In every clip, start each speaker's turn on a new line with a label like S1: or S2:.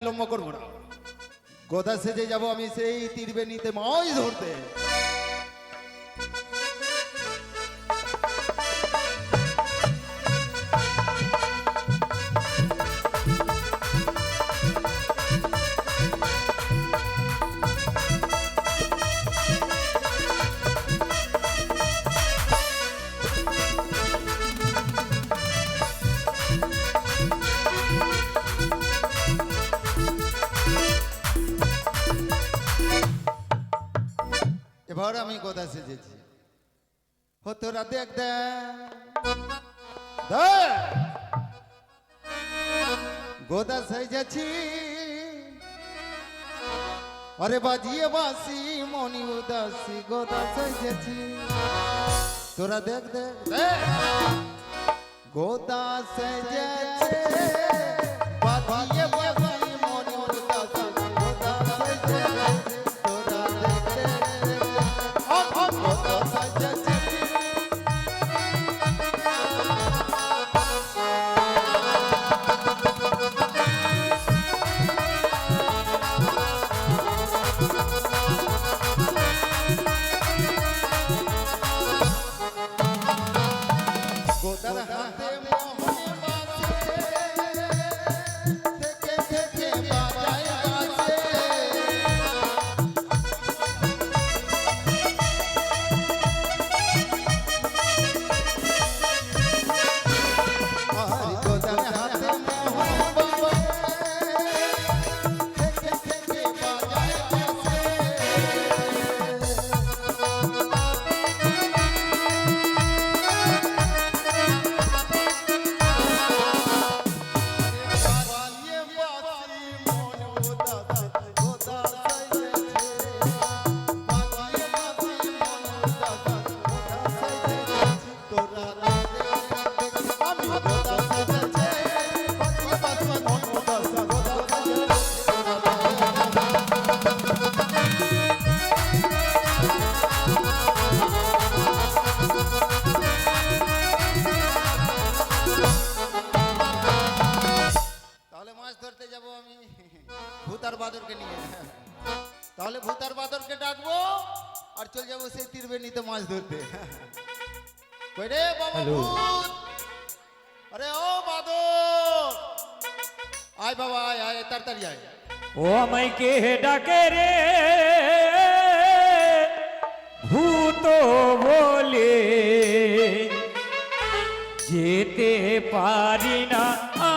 S1: লম্বা করবো না, গোদা সেজে যাব আমি সেই তীরবেণীতে মাছ ধরতে। এবার আমি গোদা সেজেছি, তোরা দেখ গোদা সেজেছি, আরে বাজিয়ে বাসি মনি উদাসী গোদা সেজেছি, তোরা দেখ গোদা সেজেছে বাজিয়ে বাসি মনি উদাসী গোদা সেজেছে, তোরা দেখ ভূতার বাদরকে নিয়ে, তাহলে ভূতার বাদরকে ডাকবো আর চলে যাবো সেই তীরবেণীতে মাছ ধরতে। কই রে বাবা ভূত, আরে ও বাদর, আয় বাবা আয় আয় তাড়াতাড়ি আয়।
S2: ও আমায় কে ডাকে রে ভূত বলে, যেতে পারি না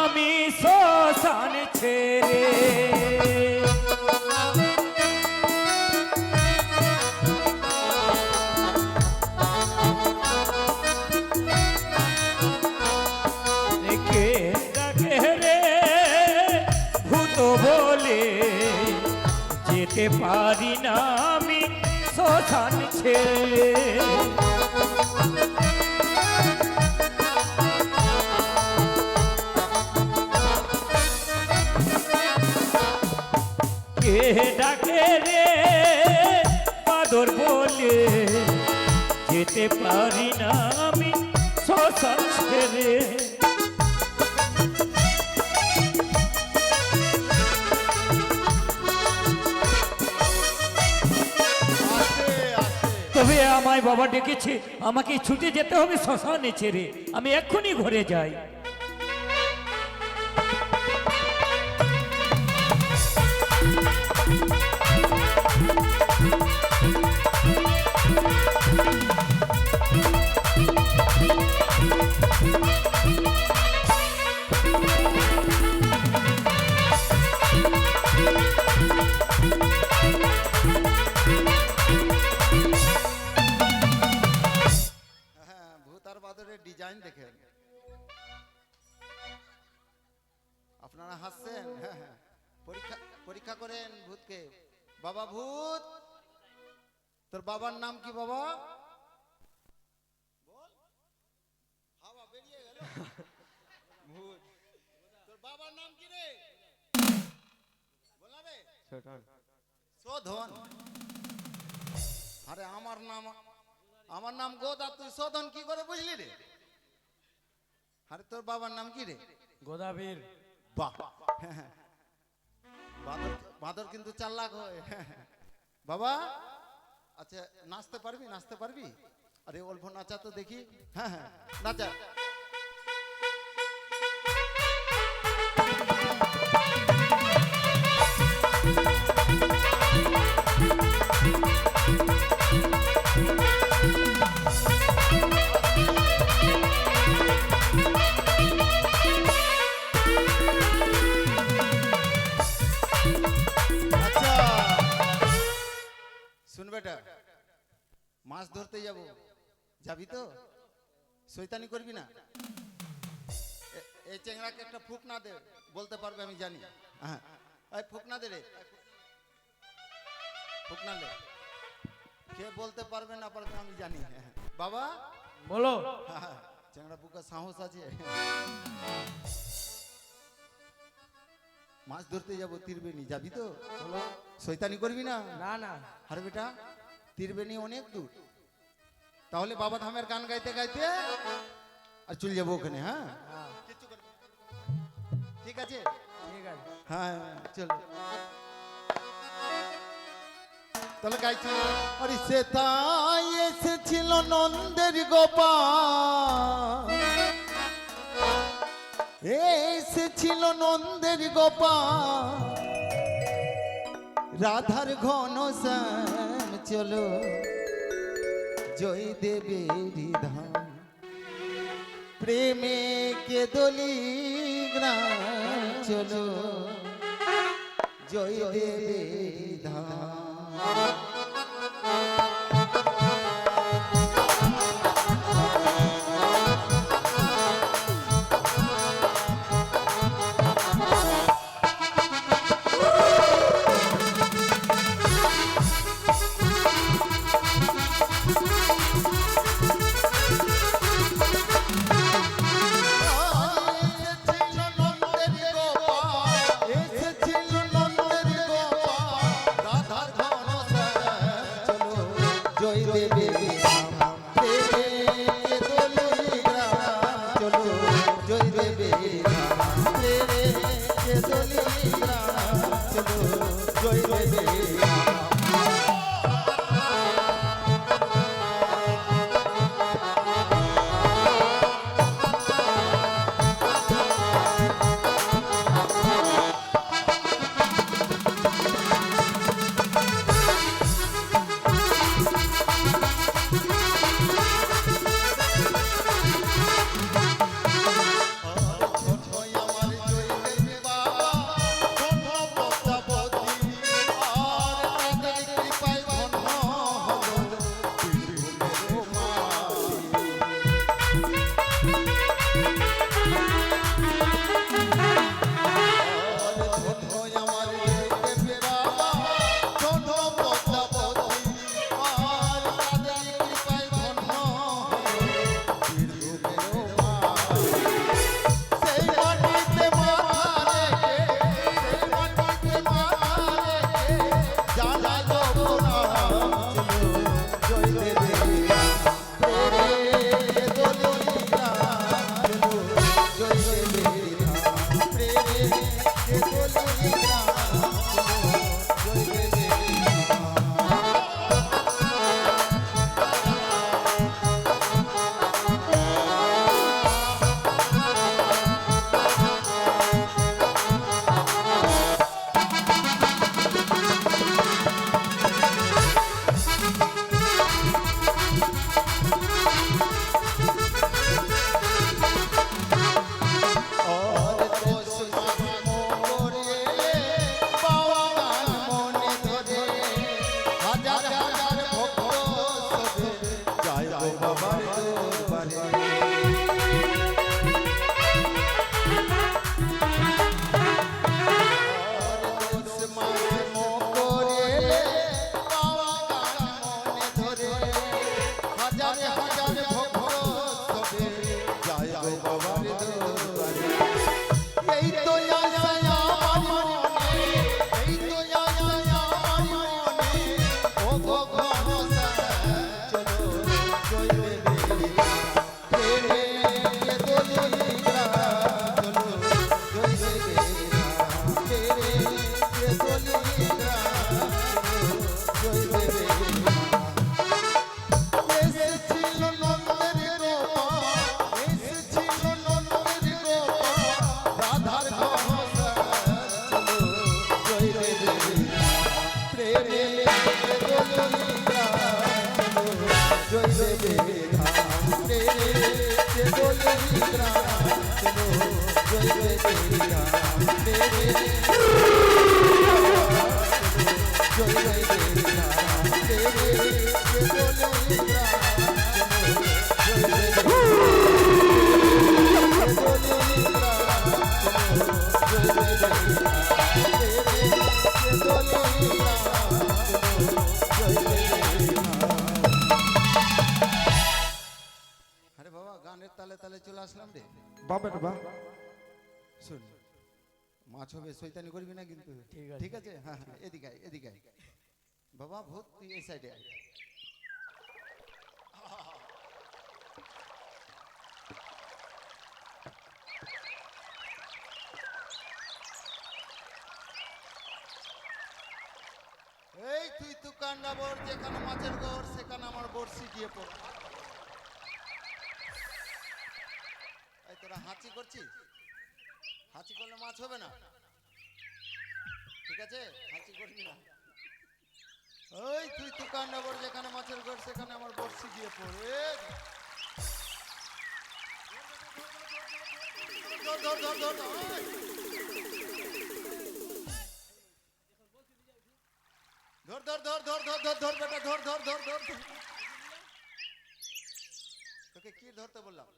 S2: আমি শ্মশান ছেড়ে, কে ডাকে রে ভূত বলে, যেতে পারি না আমি শ্মশান ছেড়ে, কে ডাকে রে বাদর বলে, যেতে পারি না আমি শ্মশান ছেড়ে, তবে আমায় বাবা ডেকেছে, আমাকে ছুটে যেতে হবে শ্মশানে ছেড়ে, আমি এক্ষুনি ঘরে যাই।
S1: ডিজাইন দেখেন, আপনারা হাসছেন, পরীক্ষা পরীক্ষা করেন ভূতকে। বাবা ভূত, তোর বাবার নাম কি বাবা? বল, হাওয়া বেরিয়ে গেল। ভূত, তোর বাবার নাম কি রে? বলা রে শোধন। আরে আমার নাম গোদা, তুই শোধন কি করে বুঝলি রে? আরে তোর বাবার নাম কি রে?
S2: গোদাবীর।
S1: বাহ, বাঁদর কিন্তু 4 লাখ হয় বাবা। আচ্ছা নাচতে পারবি, নাচতে পারবি? আরে অল্প নাচা তো দেখি। হ্যাঁ হ্যাঁ নাচা। আচ্ছা শুন বেটা, মাছ ধরতে যাব, যাবি তো? শয়তানি করবি না। এই চেংড়াকে একটা ফুক না দে, বলতে পারবে আমি জানি। হ্যাঁ এই ফুক না দে রে, ফুক না দে। কে বলতে পারবে না পারবে আমি জানি। বাবা
S2: বলো।
S1: হ্যাঁ, চেংড়া বুকা সাহস আছে। মাছ ধরতে যাব তীরবেনি, যাবি তো? শয়তানি করবি না।
S2: না না।
S1: আরে বেটা তীরবেনি অনেক দূর, তাহলে বাবা ধামের গান গাইতে গাইতে আর চলে যাবো ওখানে। হ্যাঁ কিচ্ছু করবি না। ঠিক আছে
S2: ঠিক আছে।
S1: হ্যাঁ চলো তাহলে গাইছি। আরে সে তাই এসেছিল নন্দের গোপাল, এসেছিল নন্দের গোপাল, রাধার ঘন শ্যাম চলো জয় দেবেরি ধাম, প্রেমে কে দলি গ্রাম চলো জয় দেবেরি ধাম। জয় দেবে প্রেমে কে দোলে গ্রাম আরে বাবা গানের তালে তালে চলে আসলাম রে।
S3: বাবা রে বা
S1: শোন, মাছ হবে শয়তানি করবি না কিন্তু, ঠিক আছে? হ্যাঁ হ্যাঁ, এদিকে আয়, এদিকে আয়। বাবা ভূত তুই এই সাইডে আয়। এই তুই তো কান্ডাবর, যেখানে মাছের ঘর সেখানে আমার বড়শি দিয়ে পড়। এই তোরা হাঁচি করছিস? হাঁচি করলে মাছ হবে না, ঠিক আছে? হাঁচি করবি না। ওই তুই তো কান্ডাবর, যেখানে মাছের ঘর সেখানে আমার বড়শি দিয়ে পড়ে। ধর ধর ধর ধর ধর। ধর ধর ধর ধর ধর ধর ধর বেটা, ধর ধর ধর ধর। তোকে কি ধরতে বললাম?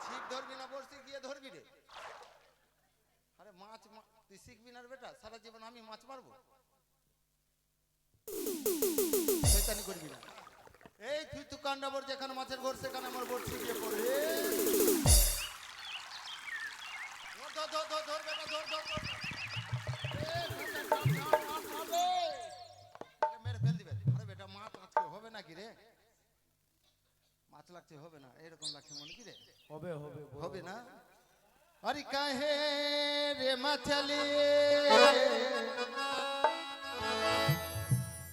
S1: ছিপ ধরবি না বড়শি গিয়ে ধরবি রে? আরে মাছ তুই শিখবি না রে বেটা, সারা জীবন আমি মাছ মারবো? শয়তানি করবি না। এই তুই তো কান্ডাবর, যেখানে মাছের ঘর সেখানে আমার বড়শি দিয়ে পড়ে। ধর ধর ধর ধর বেটা, ধর ধর ধর। মেরে ফেল দিবে। আরে বেটা মাছ আজকে হবে নাকি রে? মাছ লাগছে, হবে না, এরকম লাগছে মনে কি রে?
S3: হবে হবে
S1: হবে না? अरे काहे रे मछली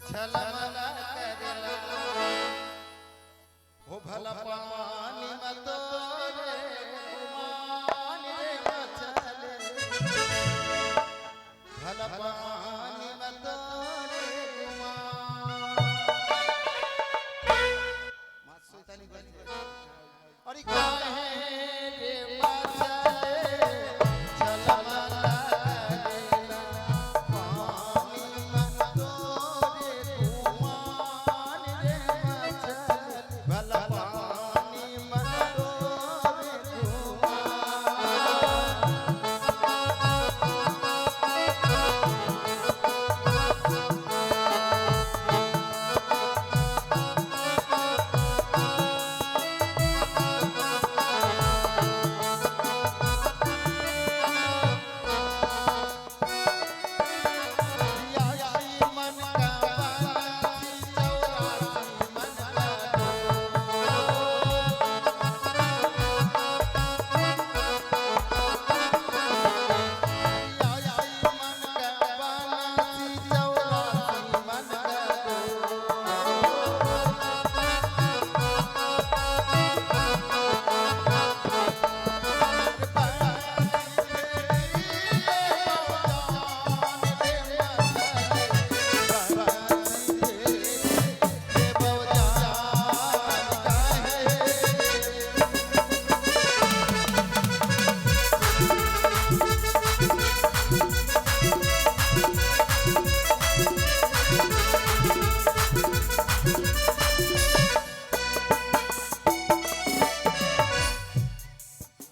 S1: छलमला करेला हो भला पानी में तो रे मान रे मछली भला पानी में तो रे मां शैतानी करती है। अरे काहे रे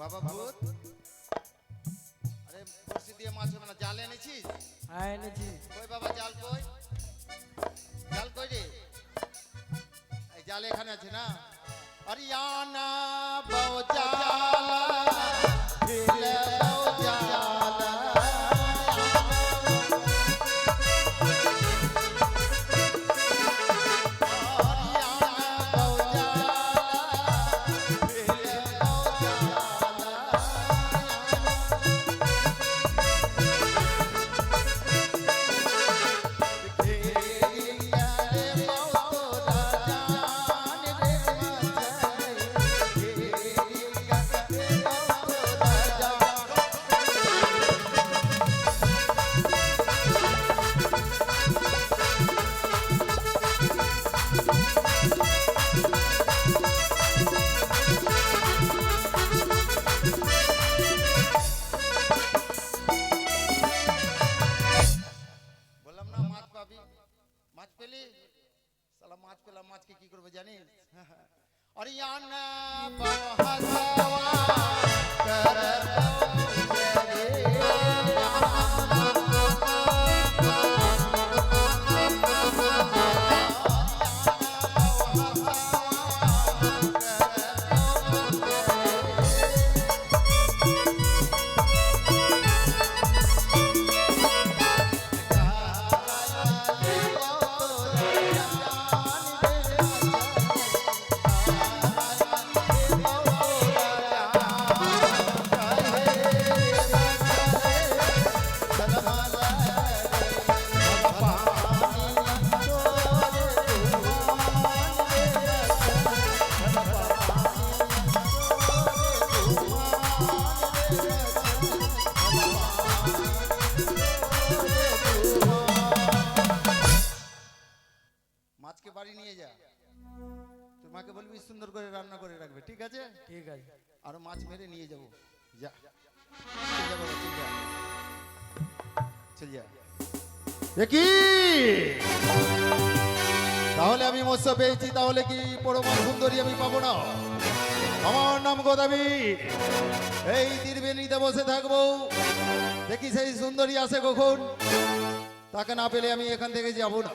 S1: বাবা ভূত, আরে বড়শি দিয়ে মাছ হবে না, জাল এনেছিস?
S3: হ্যাঁ এনেছি।
S1: কই বাবা জাল কই? জাল কই রে? এই জাল এখানে আছে না? আরিয়ানা বাও জালা ফিরে বাও জালা পেলি সালা মাছ পেলাম, মাছকে কি করবো জানিস? আরে আনা বড় হাসাওয়া মাছকে বাড়ি নিয়ে যা, তোর মাকে বলবি সুন্দর করে রান্না করে রাখবে, ঠিক আছে?
S3: ঠিক আছে।
S1: আরো মাছ মেরে নিয়ে যাবো, যা চল যা বাবা, চল যা, চল যা। দেখি তাহলে আমি মৎস্য পেয়েছি, তাহলে কি পরমা সুন্দরী আমি পাবো না? আমার নাম গোদাবি, এই ত্রিবেণীতে বসে থাকবো, দেখি সেই সুন্দরী আসে কখন, তাকে না পেলে আমি এখান থেকে যাবো না।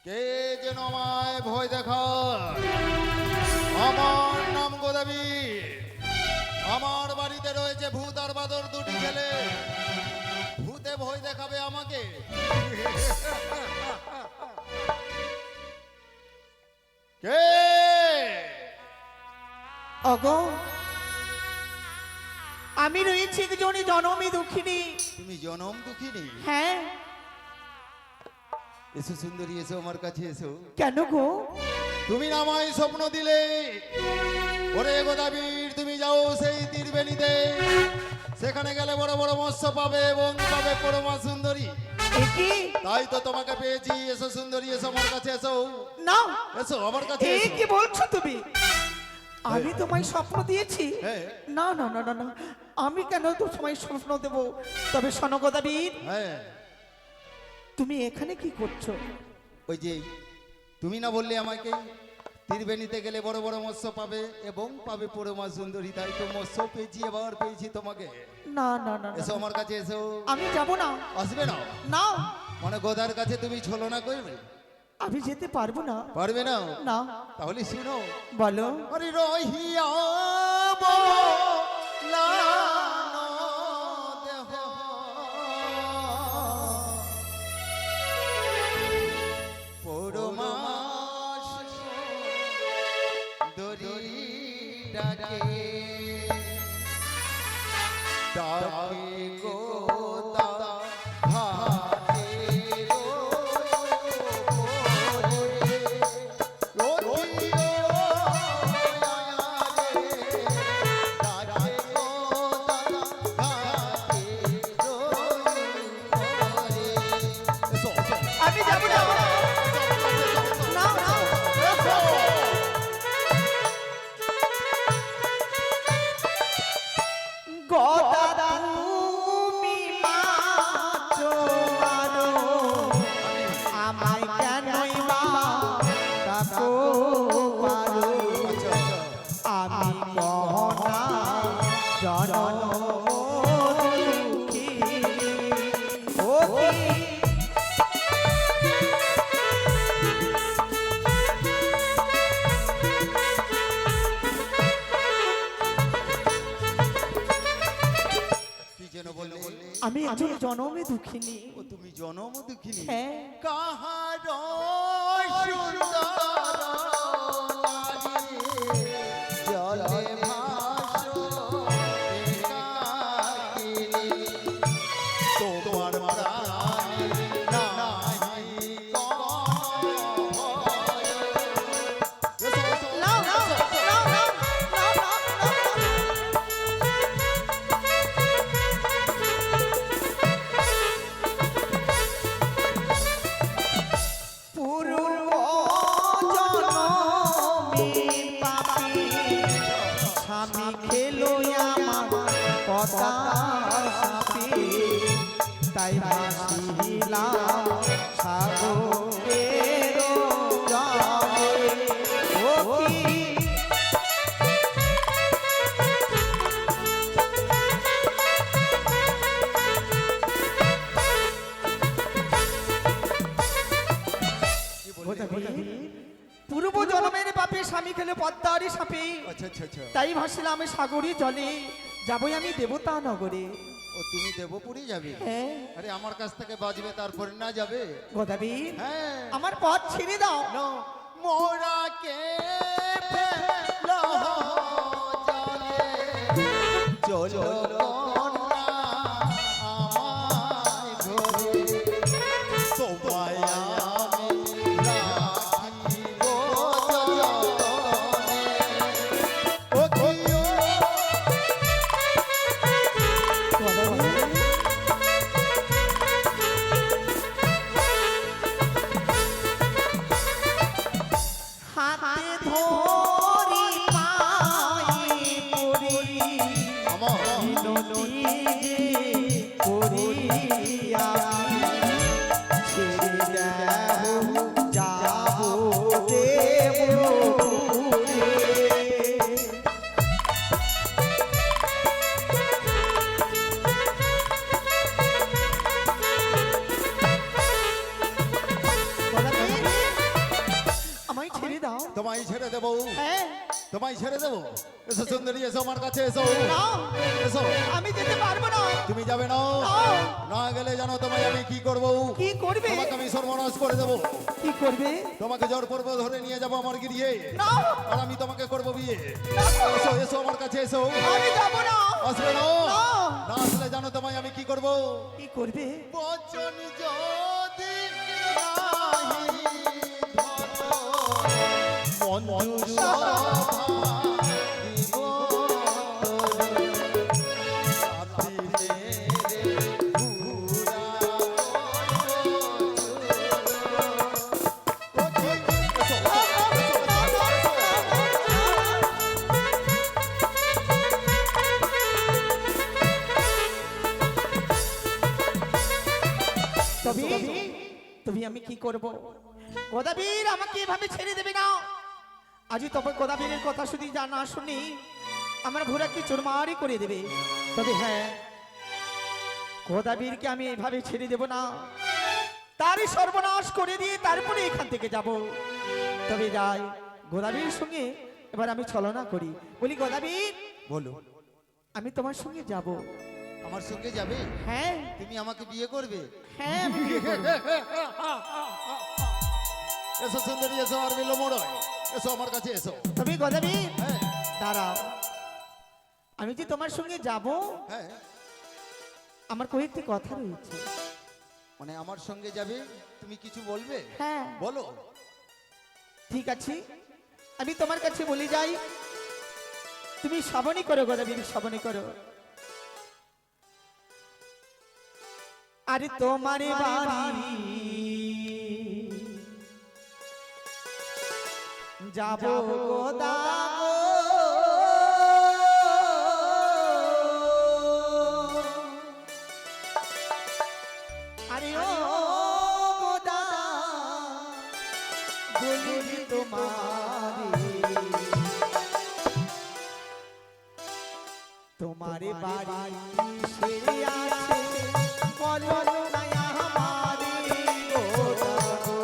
S1: কে যেন আমায় ভয় দেখায়? আমার নাম গোদাবি, আমার বাড়িতে রয়েছে ভূত আর বাদর, দুটি ছেলে। ভূতে ভয় দেখাবে আমাকে? কে?
S4: অগো, আমি রয়েছি একজনই জনমী দুঃখিনী।
S1: তুমি জনম দুঃখিনী?
S4: হ্যাঁ।
S1: এসো সুন্দরী, এসো আমার কাছে এসো।
S4: কেন গো?
S1: তুমি না আমায় স্বপ্ন দিলে, ওরে গোদাবীর তুমি যাও সেই ত্রিবেণীতে, সেখানে গেলে বড় বড় মৎস্য পাবে এবং পাবে পরমা সুন্দরী।
S4: একি
S1: তাই তো তোমাকে পেয়েছি। এসো সুন্দরী, এসো আমার কাছে এসো।
S4: না,
S1: এসো আমার কাছে
S4: এ
S1: এসো।
S4: কি বলছো তুমি? আমি তোমায় স্বপ্ন দিয়েছি?
S1: হ্যাঁ।
S4: না না না না না, আমি কেন তো তোমায় স্বপ্ন দেব? তবে শোনো গোদাবীর,
S1: হ্যাঁ,
S4: তুমি এখানে কি করছো?
S1: ওই যে তুমি না বললে আমাকে ত্রিবেণীতে গেলে বড় বড় মৎস্য পাবে এবং পাবে পরমা সুন্দরী, তাই তো মৎস্য পেয়েছি, এবার পেয়েছি তোমাকে।
S4: না না না না,
S1: এসো আমার কাছে এসো।
S4: আমি যাব না।
S1: আসবে না?
S4: না,
S1: মানে গোদার কাছে তুমি ছলনা করবে?
S4: আমি যেতে পারবো না।
S1: পারবে না?
S4: না।
S1: তাহলে শুনো।
S4: বলো।
S1: আরে রহিয়া বলানো দেহ, পরমা সুন্দরী ডাকে, ডাকে গোদা ঘাটে
S4: আমি যাব না। না, না। গদা তুমি মাছো মারো, আমায় কেনই বা ডাকো পারো? আমি গহনা জনমুখী, ও কি
S1: কি যেন বললে?
S4: আমি একজন জনমে দুঃখিনী।
S1: ও তুমি জনম দুঃখিনী?
S4: হ্যাঁ।
S1: কাহার সুন্দর নারী জলে ভাসো একাকিনী, তোমার প্রাণে নাই কোনো ভয়। এসো, এসো,
S4: নাও নাও
S1: এসো, এসো।
S4: নাও নাও নাও নাও নাও। ভাসিলাম সাগরের জলে ও কি পূর্ব জন্মের বাপে স্বামী খেলে পদ্মারি সাপে
S1: আচ্ছা আচ্ছা আচ্ছা
S4: তাই ভাসিলাম সাগরে জলে যাবই আমি দেবতা নগরে।
S1: ও তুমি দেবপুরী যাবে?
S4: হ্যাঁ
S1: আরে আমার কাছ থেকে বাজবে তারপরে না যাবে?
S4: গোদাবীর
S1: হ্যাঁ
S4: আমার পথ ছেড়ে দাও।
S1: নো মোরা কে ফেলো জলে চলো কন্যা আমায় ঘরে তোমায় আমি রাখিব যতনে ও কিও
S4: হাতে ধরি পাই পড়ি
S1: আমার
S4: নদী করি আমি ছেড়ে দেব যাব দেবপুরে। আমায় ছেড়ে দাও।
S1: তোমায় ছেড়ে দেবো
S4: হ্যাঁ
S1: তোমায় ছেড়ে দেবো এসো সুন্দরী এসো আমার কাছে এসো
S4: না,
S1: এসো
S4: আমি যেতে পারবো না।
S1: তুমি যাবে না
S4: না।
S1: না গেলে জানো তোমায় আমি কি করব
S4: কি করবে?
S1: তোমাকে আমি সর্বনাশ করে দেবো
S4: কি করবে?
S1: তোমাকে জোর করবো ধরে নিয়ে যাবো আমার গৃহে
S4: না,
S1: আর আমি তোমাকে করব বিয়ে
S4: না,
S1: এসো এসো আমার কাছে এসো
S4: আমি যাব না।
S1: আসবে না
S4: না।
S1: না আসলে জানো তোমায় আমি কি করব
S4: কি করবে?
S1: বচন যদি নাহি ধরো, মঞ্জু সভা দিব তোরে, সাথী মেরে ঘুরা
S4: তবে তুমি আমি কি করব? গোদাবীর আমাকে এভাবে ছেড়ে দেবে না। আজই তবে গোদাবীরের কথা শুধু যা না শুনি আমার ঘোড়াকে চুরমারি করে দেবে। তবে হ্যাঁ, গোদাবীরকে আমি এইভাবে ছেড়ে দেব না, তারই সর্বনাশ করে দিয়ে তারপরে এখান থেকে যাব। তবে যাই গোদাবীর সঙ্গে এবার আমি ছলনা করি, বলি গোদাবীর
S1: বলো
S4: আমি তোমার সঙ্গে যাব।
S1: আমার সঙ্গে যাবে?
S4: হ্যাঁ
S1: তুমি আমাকে বিয়ে করবে?
S4: হ্যাঁ আমি বিয়ে করব।
S1: এসো সুন্দরী এসো আর বিলম্ব নয়, এসো আমার কাছে এসো।
S4: তবে গোদাবীর
S1: হ্যাঁ
S4: দাঁড়াও, আমি যে তোমার সঙ্গে যাব
S1: হ্যাঁ
S4: আমার কয়েকটি কথা রয়েছে।
S1: মানে আমার সঙ্গে যাবে, তুমি কিছু বলবে?
S4: হ্যাঁ
S1: বলো।
S4: ঠিক আছে, আমি তোমার কাছে বলে যাই, তুমি শ্রবণই করো গোদাবীর, শ্রবণই করো। আরে তোমার বাড়ি যাব গোদা আরে ও গোদা বলি তোমারে বাড়ি সেরে আছে বলো না আমারে গোদা গো।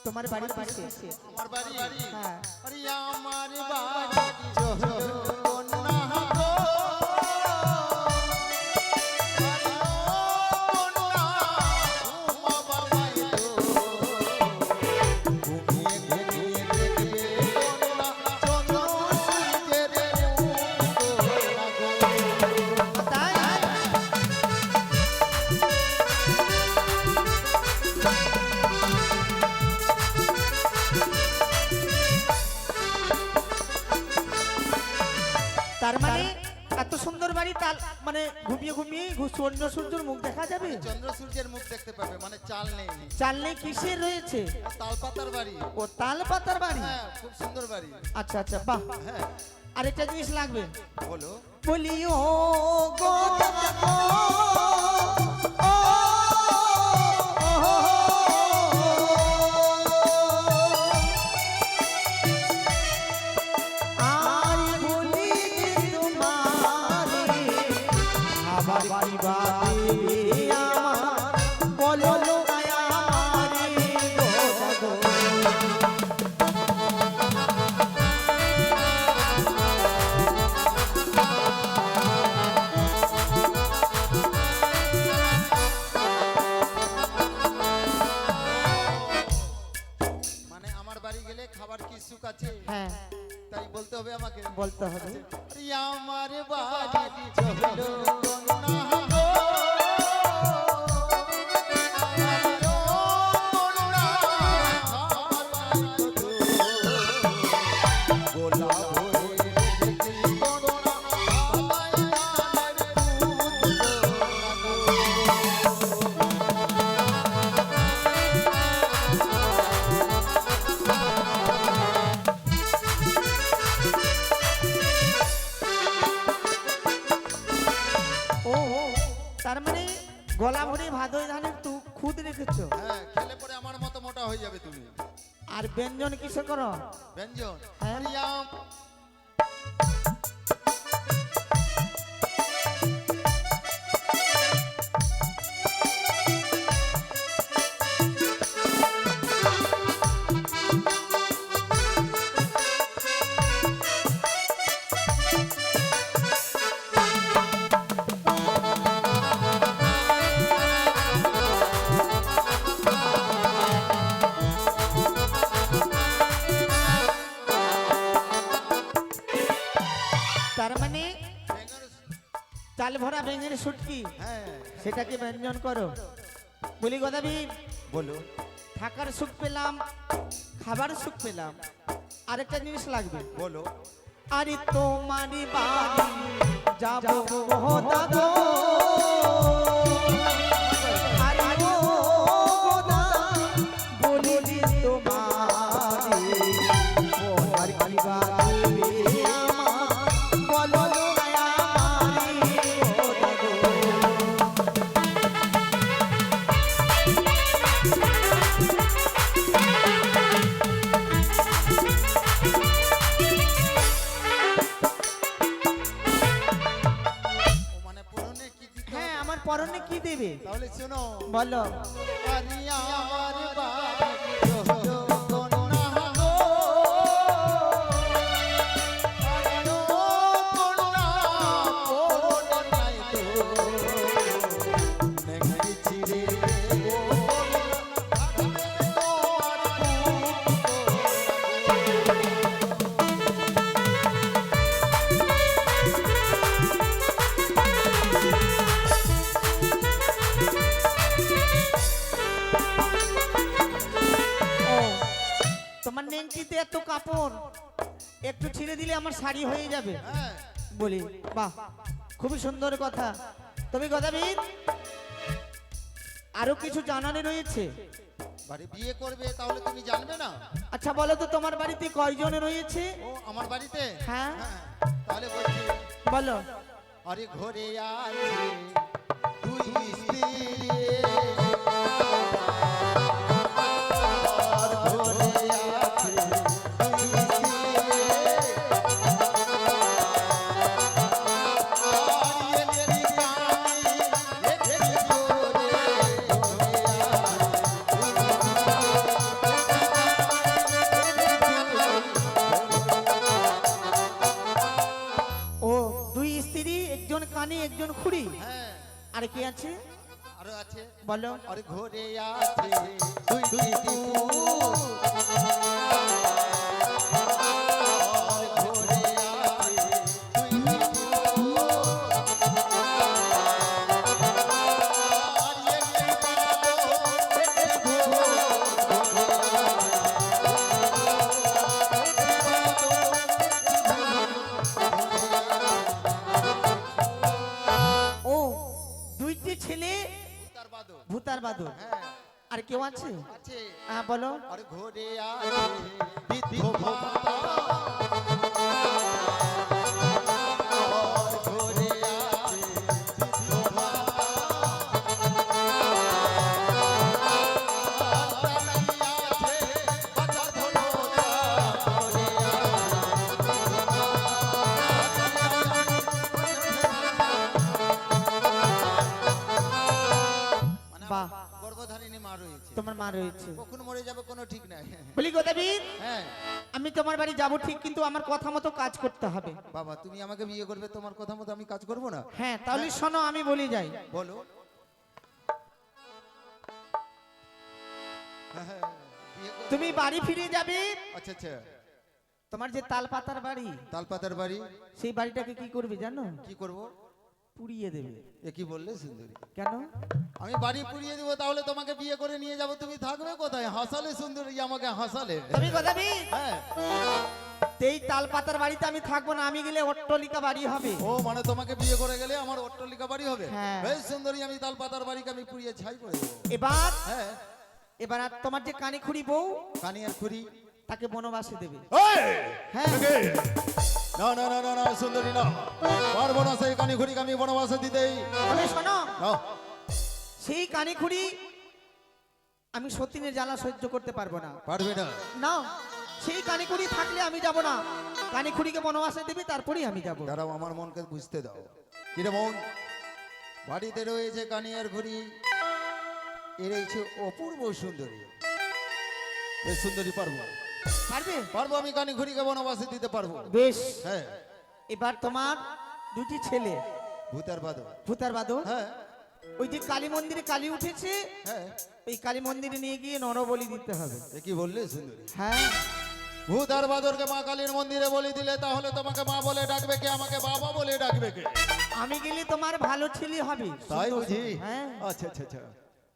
S4: তোমার বাড়ি পাশে
S1: আমার বাড়ি?
S4: হ্যাঁ
S1: আরে আমার বাড়ি কন্যা গো, আরে ও কন্যা, উমা বাবাই গো, ঘুমিয়ে ঘুমিয়ে দেখবে কন্যা, চন্দ্র সূর্যের উদয় গো।
S4: তাই চাল মানে ঘুমিয়ে ঘুমিয়ে চন্দ্র সূর্যের মুখ দেখা যাবে?
S1: চন্দ্র সূর্যের মুখ দেখতে পাবে, মানে চাল নেই।
S4: চাল নেই কিসের রয়েছে?
S1: তালপাতার বাড়ি।
S4: ও তাল পাতার বাড়ি।
S1: হ্যাঁ, খুব সুন্দর বাড়ি।
S4: আচ্ছা আচ্ছা, বাহ।
S1: হ্যাঁ,
S4: আরেকটা জিনিস লাগবে।
S1: বলো।
S4: বলিও গো আর বলি তোমারে আবার কি বাদে আমার বলো আমারে গো।
S1: মানে আমার বাড়ি গেলে খাবার কি সুখ আছে?
S4: হ্যাঁ,
S1: তাই বলতে হবে আমাকে।
S4: বলতে হবে।
S1: আরে আমার বাড়ি চলো কন্যা গো, আরো কন্যা খাবার কত, গোলাপ হয়ে দেখি কন্যা বাবাই গানের
S4: ও তার মানে গলা ভরে ভাদই ধানের খুদ রেখেছো।
S1: হ্যাঁ, খেলে পরে আমার মতো মোটা হয়ে যাবে তুমি।
S4: আর ব্যঞ্জন কিসে করো?
S1: ব্যঞ্জন।
S4: হ্যাঁ।
S1: আরে
S4: তার মানে
S1: বেঙ্গল।
S4: চাল ভরা ব্যঞ্জনের শুটকি,
S1: হ্যাঁ,
S4: সেটাকে ব্যঞ্জন করো। বলি গদাবি,
S1: বলো।
S4: থাকার সুখ পেলাম, খাবার সুখ পেলাম, আরেকটা জিনিস লাগবে।
S1: বলো।
S4: আরে তোমারি বাড়ি যাবো দাদো, আরে ও গোদা বলিলি তোমারে ওর কি বাড়ি আমার বলো আমারে ও দাদো।
S1: ও মানে পুরনে কি দিতে
S4: হ্যাঁ,
S1: হবে?
S4: আমার পরনে কি দেবে
S1: তাহলে শোনো।
S4: বলো।
S1: আরে আমার বাড়ি চলো কন্যা গো, আরো কন্যা কোনো নাই তো, নেংটি ছিড়ে ও কন্যা থাকবে
S4: ও তোমার নেংটিতে এত কাপড়, একটু ছিঁড়ে দিলে আমার শাড়ি হয়ে যাবে।
S1: হ্যাঁ,
S4: বলি বাহ, খুবই সুন্দর কথা। তবে গদাবিদ, আরো কিছু জানানো রয়েছে।
S1: বাড়ি বিয়ে করবে তাহলে তুমি জানবে না?
S4: আচ্ছা বলো তো, তোমার বাড়িতে কয়জন রয়েছে?
S1: ও আমার বাড়িতে?
S4: হ্যাঁ।
S1: হ্যাঁ, তাহলে বলছি।
S4: বলো।
S1: আরে ঘরে আছে দুই স্ত্রী, আর ঘরে আছে দুই স্ত্রী, আর একটি কানি, একটি জোরে,
S4: ও দুই স্ত্রী, একজন কানে একজন খুঁড়ি,
S1: হ্যাঁ,
S4: আর কি আছে
S1: আরো আছে।
S4: বলো।
S1: আর ঘরে আছে দুই দুইটি পুরুষ, আর ঘরে আছে দুই দুইটি পুরুষ, আর একটি পাথর, একটি ঘোড়া,
S4: ছেলে
S1: ভূতার বাদর।
S4: ভূতার বাদর।
S1: হ্যাঁ
S4: আর কেউ আছে?
S1: আছে।
S4: হ্যাঁ বলো।
S1: আর ঘরে আছে বৃদ্ধ মাতা। আর ঘরে আছে বৃদ্ধ মাতা। আর চালিয়ে আছে বাঁচা ধনতা। ঘরে আছে
S4: বাহ,
S1: গর্ভধারিণী মা রয়েছে।
S4: তোমার মা রয়েছে।
S1: কখন মরে যাবে কোনো ঠিক নাই।
S4: বলি গোদাবীর,
S1: হ্যাঁ
S4: আমি তোমার বাড়ি যাব ঠিক, কিন্তু আমার কথা মতো কাজ করতে হবে।
S1: বাবা, তুমি আমাকে বিয়ে করবে, তোমার কথা মতো আমি কাজ করব না?
S4: হ্যাঁ তাহলে শোনো, আমি বলি যাই।
S1: বলো। হ্যাঁ, হ্যাঁ, বিয়ে করবে।
S4: তুমি বাড়ি ফিরে যাবে।
S1: আচ্ছা আচ্ছা।
S4: তোমার যে তালপাতার বাড়ি,
S1: তালপাতার বাড়ি।
S4: সেই বাড়িটাকে কি করবে জানো?
S1: কি করব?
S4: পুড়িয়ে দেবে।
S1: এ কি বললে সুন্দরী?
S4: কেন?
S1: আমি বাড়ি পুড়িয়ে দিব, তাহলে তোমাকে বিয়ে করে নিয়ে যাব, তুমি থাকবে কোথায়? হাসালে সুন্দরী, আমাকে হাসালে।
S4: তুমি গোদাবীর,
S1: হ্যাঁ।
S4: এই তালপাতার বাড়িতে আমি থাকবো না, আমি গেলে অট্টালিকা বাড়ি হবে।
S1: ও মানে তোমাকে বিয়ে করে গেলে আমার অট্টালিকা বাড়ি হবে?
S4: হ্যাঁ।
S1: বেশ সুন্দরী, আমি তালপাতার বাড়িকে আমি পুড়িয়ে ছাই করে দেবো।
S4: এবার
S1: হ্যাঁ।
S4: এবার আর তোমার যে কানে খুঁড়ি বউ,
S1: কানি আর খুরি।
S4: তাকে বনবাসে দেবে।
S1: এই!
S4: হ্যাঁ।
S1: একে! না না না না না সুন্দরী না, পারবো না সেই কানি খুরিকে আমি বনবাসে দিতেই।
S4: তবে শোনো,
S1: না,
S4: সেই কানে খুঁড়ি আমি সতীনের জ্বালা সহ্য করতে পারবো না।
S1: পারবে না।
S4: না, সেই কানে খুঁড়ি থাকলে আমি যাব না। কানে খুঁড়িকে বনবাসে দেবে, তারপরেই আমি যাব।
S1: দাঁড়াও, আমার মনকে বুঝতে দাও। কিরে মন, বাড়িতে রয়েছে কানি আর ঘুরি, এর রয়েছে অপূর্ব সুন্দরী। এই সুন্দরী পারবো,
S4: পারবে?
S1: পারবো, আমি কানি ঘুরিকে বনবাসে দিতে পারবো।
S4: বেশ,
S1: হ্যাঁ।
S4: এবার তোমার দুটি ছেলে,
S1: ভূতার বাদর।
S4: ভূতার বাদর,
S1: হ্যাঁ
S4: ওই যে কালী মন্দিরে কালী উঠেছে,
S1: হ্যাঁ।
S4: ওই কালী মন্দিরে নিয়ে গিয়ে নরবলি দিতে হবে।
S1: এ কি বললে সুন্দরী?
S4: হ্যাঁ,
S1: ভূত আর বাদরকে মা কালীর মন্দিরে বলি দিলে, তাহলে তোমাকে মা বলে ডাকবে কে, আমাকে বাবা বলে ডাকবে কে?
S4: আমি গেলে তোমার ভালো ছেলে হবে।
S1: তাই
S4: সুন্দর
S1: বুঝি?
S4: সুন্দর। হ্যাঁ,
S1: আচ্ছা আচ্ছা আচ্ছা,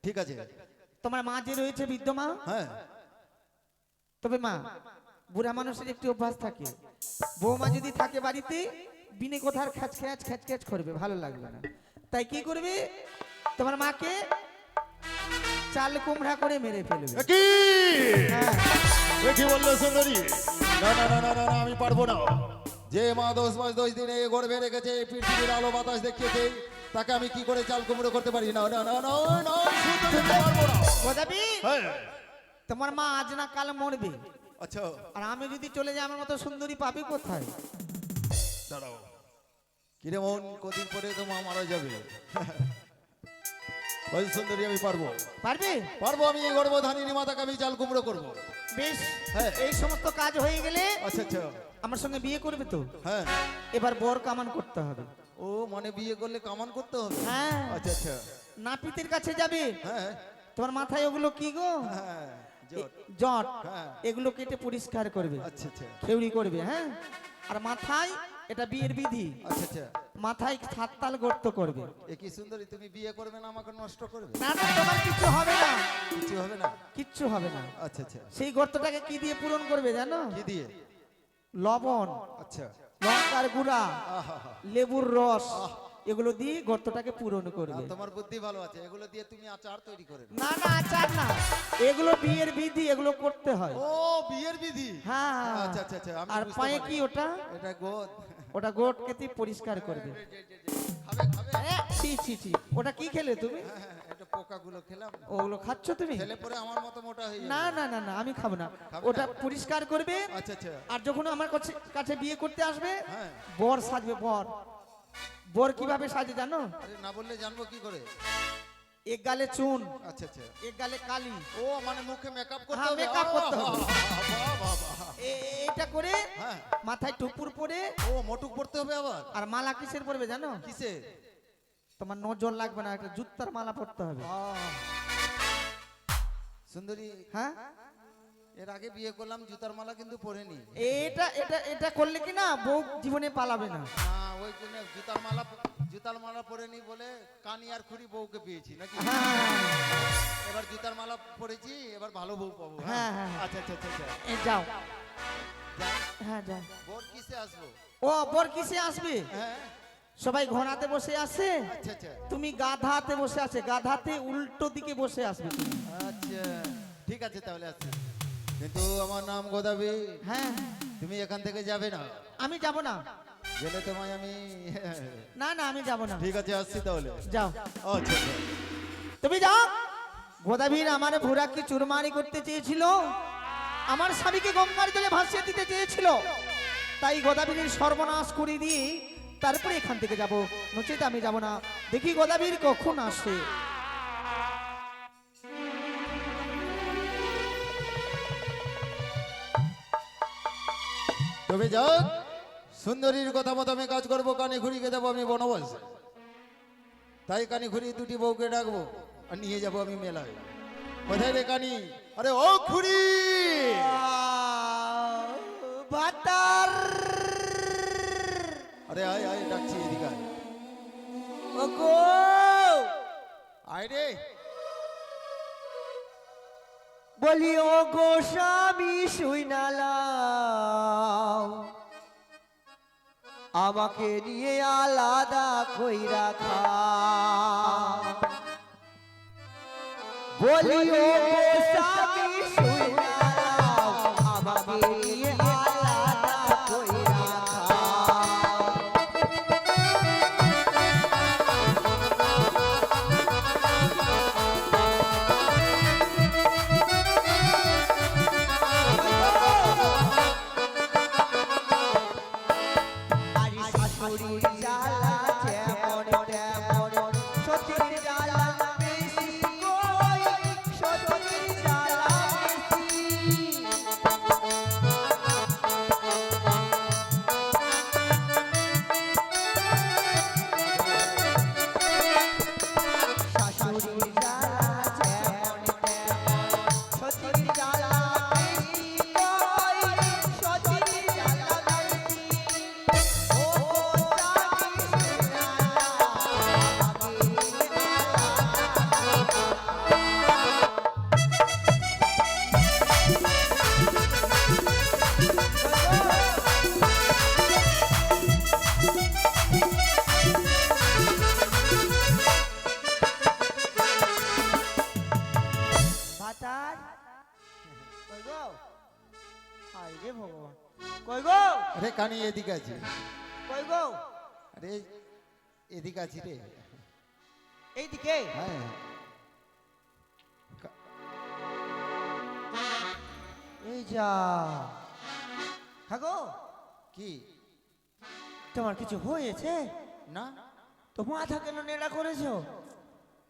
S1: ঠিক আছে।
S4: তোমার মা যে রয়েছে বিদ্যমা,
S1: হ্যাঁ।
S4: তবে মা, বুড়া মানুষের একটি অভ্যাস থাকে, বৌমা যদি থাকে বাড়িতে, বিনে কোথার খ্যাচ খ্যাচ খ্যাচ খ্যাচ করবে, ভালো লাগবে না। তাই কি করবে, তোমার মাকে চাল কুমড়া করে মেরে ফেলবে।
S1: এ কি?
S4: হ্যাঁ,
S1: এ কি বললে সুন্দরী? না না না না না না, আমি পারবো না। যে মা 10 মাস 10 দিনে গর্ভে রেখেছে, পৃথিবীর আলো বাতাস দেখিয়েছে, তাকে আমি কি করে চাল কুমড়ো করতে পারি? না না না না না, সুন্দরী, পারবো না।
S4: গোদাবি,
S1: হ্যাঁ।
S4: তোমার মা আজ না কাল মরবে,
S1: আচ্ছা,
S4: আর আমি যদি চলে যাই, আমার মতো সুন্দরী পাবে কোথায়?
S1: দাঁড়াও। কিরে মন, কদিন পরে তো মা মারা যাবে। ওই সুন্দরী, আমি পারবো,
S4: পারবে?
S1: পারবো, আমি এই গর্ভধারিণী মাতাকে আমি চাল কুমড়ো করবো।
S4: বেশ,
S1: হ্যাঁ।
S4: এই সমস্ত কাজ হয়ে গেলে
S1: আচ্ছা আচ্ছা।
S4: আমার সঙ্গে বিয়ে করবে তো?
S1: হ্যাঁ।
S4: এবার বর কামান করতে হবে।
S1: ও মানে বিয়ে করলে কামান করতে হবে?
S4: হ্যাঁ,
S1: আচ্ছা আচ্ছা।
S4: নাপিতের কাছে যাবে,
S1: হ্যাঁ
S4: তোমার মাথায় ওগুলো কি গো,
S1: হ্যাঁ, জোর।
S4: জট,
S1: হ্যাঁ।
S4: এগুলো কেটে পরিষ্কার করবে,
S1: আচ্ছা আচ্ছা
S4: খেউড়ি করবে। হ্যাঁ, আর মাথায়, এটা বিয়ের বিধি,
S1: আচ্ছা আচ্ছা।
S4: মাথায় 7 তাল গর্ত করবে।
S1: এ কি সুন্দরী, তুমি বিয়ে করবে না, আমাকে নষ্ট করবে?
S4: না না, তোমার কিছু হবে না,
S1: কিছু হবে না।
S4: কিচ্ছু হবে না।
S1: আচ্ছা আচ্ছা।
S4: সেই গর্তটাকে কি দিয়ে পূরণ করবে জানো?
S1: কি দিয়ে?
S4: লবণ,
S1: আচ্ছা।
S4: লঙ্কার গুঁড়া,
S1: আহা হা।
S4: লেবুর রস, এগুলো দিয়ে গর্তটাকে পূরণ করবে।
S1: তোমার বুদ্ধি ভালো আছে, এগুলো দিয়ে তুমি আচার তৈরি করে নাও।
S4: না না, আচার না, এগুলো বিয়ের বিধি, এগুলো করতে হয়।
S1: ও বিয়ের বিধি।
S4: হ্যাঁ,
S1: আচ্ছা আচ্ছা আচ্ছা, আমি
S4: আর
S1: বুঝতে
S4: পায়ে
S1: পারলাম।
S4: কি ওটা?
S1: এটা গোদ।
S4: ওটা গোট কেটে পরিষ্কার করবে।
S1: খাবে খাবে।
S4: ছি ছি ছি, ওটা কি খেলে তুমি?
S1: হ্যাঁ, হ্যাঁ, এটা পোকাগুলো খেলাম,
S4: ওগুলো খাচ্ছ তুমি?
S1: খেলে পরে আমার মতো মোটা হয়ে যাবে।
S4: না না না না, আমি খাবো না।
S1: খাবে
S4: ওটা
S1: না?
S4: পরিষ্কার করবে,
S1: আচ্ছা আচ্ছা।
S4: আর যখন আমার কাছে বিয়ে করতে আসবে,
S1: হ্যাঁ।
S4: বর সাজবে। বর, বর কিভাবে সাজে জানো?
S1: আরে না বললে জানবো কি করে?
S4: এক গালে চুন,
S1: আচ্ছা আচ্ছা।
S4: এক গালে কালি,
S1: ও মানে মুখে মেকআপ করতে
S4: হ্যাঁ,
S1: হবে?
S4: makeup করতে হবে।
S1: বাহ, বাহ, বাহ।
S4: এটা করে
S1: হ্যাঁ।
S4: মাথায় টুপুর পরে,
S1: ও মটুক পড়তে হবে আবার?
S4: আর মালা কিসের পরবে জানো?
S1: কিসে?
S4: তোমার নজর লাগবে না, একটা জুতার মালা পরতে হবে।
S1: সুন্দরী,
S4: হ্যাঁ,
S1: এর আগে বিয়ে করলাম, জুতার মালা কিন্তু পরেনি।
S4: এটা এটা এটা করলে কি না, বউ জীবনে পালাবে না।
S1: না, ওই জন্য জুতার মালা পরেনি বলে কানি আর খুরি বউকে পেয়েছি নাকি?
S4: হ্যাঁ,
S1: এবার জুতার মালা পরেছি, এবার ভালো বউ পাবো।
S4: হ্যাঁ, হ্যাঁ, হ্যাঁ।
S1: আচ্ছা আচ্ছা আচ্ছা আচ্ছা।
S4: যাও,
S1: যাই।
S4: হ্যাঁ যাও।
S1: বোর কিসে আসবো?
S4: ও বর কিসে আসবে?
S1: হ্যাঁ।
S4: সবাই ঘোড়াতে বসে আছে,
S1: আচ্ছা আচ্ছা
S4: তুমি গাধাতে বসে আছে, গাধাতে উল্টো দিকে বসে আসবে তুমি।
S1: আচ্ছা ঠিক আছে তাহলে আসছি, কিন্তু আমার নাম গোদাবি,
S4: হ্যাঁ,
S1: তুমি এখান থেকে যাবে না,
S4: আমি যাব না,
S1: গেলে তোমায় আমি
S4: না না আমি যাব না।
S1: ঠিক আছে আসছি তাহলে।
S4: যাও,
S1: আচ্ছা আচ্ছা।
S4: তুমি যাও। গোদাবীর আমার ভুরাকে চুরমারি করতে চেয়েছিল, আমার স্বামীকে গঙ্গার জলে ভাসিয়ে দিতে চেয়েছিল, তাই গোদাবীর সর্বনাশ করে দিয়ে তারপরে এখান থেকে যাব, নচেত আমি যাব না। দেখি গোদাবীর কখন আসে।
S1: তবে যাক, সুন্দরীর কথা মতো আমি কাজ করবো, কানে ঘুরিয়ে দেবো আমি বনবাস, তাই কানে ঘুরিয়ে দুটি বউকে ডাকবো আর নিয়ে যাবো আমি মেলায়। কোথায় রে কানি? আরে ও খুড়ি,
S4: বাতার
S1: আরে আয় আয়, ডাকছি এদিকে আয়।
S4: ওগো,
S1: আয় রে।
S4: বলি ও গো স্বামী শুইনালাম, আমাকে নিয়ে আলাদা কইরা খা। বলি ও গো স্বামী শুইনালাম, আমাকে নিয়ে আলাদা কইরা খা। আরে শাশুড়ির জ্বালা যেমন তেমন, সতীর জ্বালা বেশি কই, সতীর জ্বালা বেশি। শাশুড়ির জ্বালা যেমন তেমন, সতীর জ্বালা বেশি কই, সতীর জ্বালা বেশি। ও স্বামী শুইনালাম, আমাকে ভাতার কই গো? হাই রে ভগবান, কই গো?
S1: আরে কানি এদিকে আছি।
S4: কই গো?
S1: আরে এদিকে আছি রে।
S4: এইদিকে?
S1: হ্যাঁ
S4: এই যা। হ্যাঁ গো,
S1: কি?
S4: তোমার কিছু হয়েছে?
S1: না
S4: তো মাথা কেন নেড়া করেছো?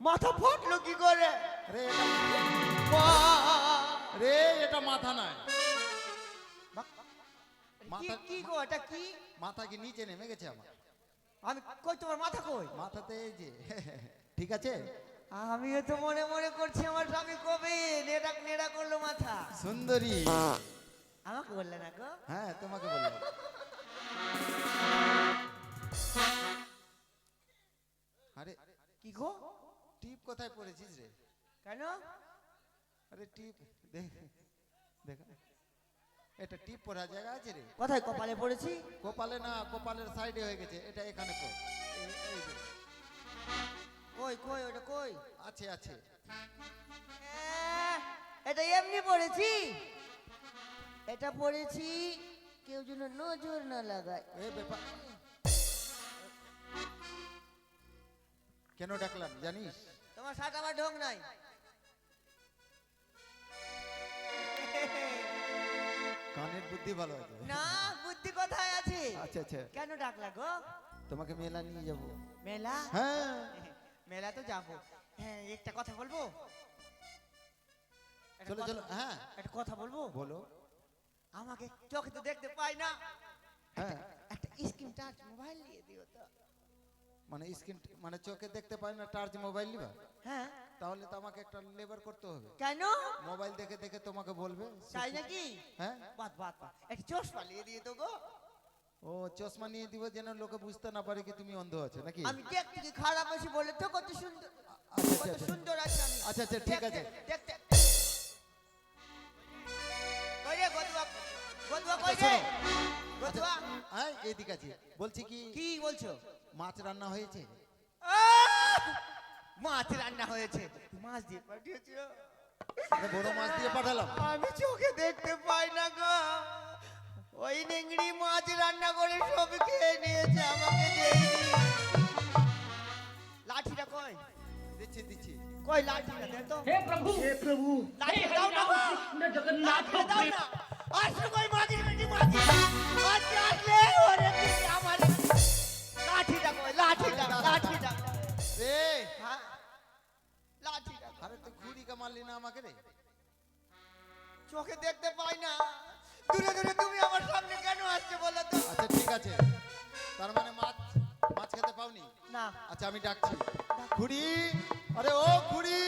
S4: মাথা ফাটলো কি করে?
S1: রে, রে এটা মাথা নয়,
S4: কি
S1: মাথা-
S4: কি গো, এটা কি?
S1: মাথা কি নিচে নেমে গেছে আমার?
S4: আমি কই, তোমার মাথা কই?
S1: মাথাতে এই যে ঠিক আছে।
S4: আমিও তো মনে মনে করছি আমার স্বামী কবে নেড়া নেড়া করলো মাথা।
S1: সুন্দরী,
S4: আমাকে বললে না গো?
S1: হ্যাঁ তোমাকে বললাম। আরে
S4: কি গো?
S1: টিপ কোথায় পড়েছিস রে?
S4: কেন?
S1: আরে টিপ দেখ, দেখ এটা টিপ পড়ার জায়গা আছে রে?
S4: কোথায় কপালে পড়েছি?
S1: কপালে না, কপালের সাইডে হয়ে গেছে, এটা এখানে পড়। এই যে।
S4: কই কই ওটা কই?
S1: আছে আছে।
S4: এটা এমনি পড়েছি, এটা পড়েছি কেউ যেন নজর না লাগায়।
S1: এই ব্যাপার কেন ডাকলাম জানিস?
S4: তোমার সাত আমার ঢং নাই।
S1: কানের বুদ্ধি ভালো আছে।
S4: না, বুদ্ধি কোথায় আছে?
S1: আচ্ছা আচ্ছা,
S4: কেন ডাকলা গো?
S1: তোমাকে মেলা নিয়ে যাব।
S4: মেলা?
S1: হ্যাঁ
S4: মেলা তো যাবো। হ্যাঁ, একটা কথা বলবো? একটা
S1: চলো
S4: কথা-
S1: চলো, হ্যাঁ
S4: একটা কথা বলবো?
S1: বলো।
S4: আমাকে চোখে তো দেখতে পাই না,
S1: হ্যাঁ
S4: একটা স্ক্রিন টাচ মোবাইল দিয়ে দিও তো।
S1: মানে স্ক্রিন, মানে চোখে দেখতে পাই না, টাচ মোবাইল নিবা?
S4: হ্যাঁ।
S1: তাহলে তো আমাকে একটা লেবার করতে হবে।
S4: কেন?
S1: মোবাইল দেখে দেখে তোমাকে বলবে।
S4: তাই নাকি?
S1: হ্যাঁ
S4: বাত বাত বাত, একটা চশমা নিয়ে দিয়ে তো গো।
S1: ও চশমা নিয়ে দিব যেন লোকে বুঝতে না পারে কি তুমি অন্ধ আছো নাকি?
S4: আমি দেখতে কি খারাপ আছি বলে তো কত সুন্দর,
S1: আচ্ছা
S4: কত
S1: আচ্ছা
S4: সুন্দর আছি আমি।
S1: আচ্ছা আচ্ছা ঠিক আছে।
S4: দেখতে কই রে গদুয়া, গদুয়া কই
S1: আচ্ছা,
S4: রে?
S1: শোনো। আচ্ছা,
S5: বধুয়া
S1: হ্যাঁ এদিকে আছে বলছি কি
S5: কি বলছো?
S1: মাছ রান্না হয়েছে?
S5: আহ! মাছ রান্না হয়েছে, মাছ দিয়ে পাঠিয়েছো?
S1: আরে বড় মাছ দিয়ে পাঠালাম।
S5: আমি চোখে দেখতে পাই না গো, ওই নেংড়ি মাছ রান্না করে সব খেয়ে নিয়েছে, আমাকে দেয়নি। লাঠিটা কই?
S1: দিচ্ছি দিচ্ছি।
S5: কই লাঠিটা দে তো।
S2: হে প্রভু হে প্রভু
S5: লাঠি দাও না গো।
S2: জগন্নাথ
S5: লাঠি দাও না। আসলে কই মাগির বেটি মাগি। আসলে ওরে কি আমার লাঠিটা কই? লাঠিটা লাঠিটা।
S1: রে
S5: হ্যাঁ লাঠিটা।
S1: আরে তুই ঘুড়িকে মারলি না আমাকে রে?
S5: চোখে দেখতে পাই না, দূরে দূরে তুমি আমার সামনে কেন আসছো বলো তো?
S1: আচ্ছা ঠিক আছে, তার মানে মাছ মাছ খেতে পাওনি?
S5: না
S1: আচ্ছা আমি ডাকছি খুড়ি। আরে ও খুড়ি,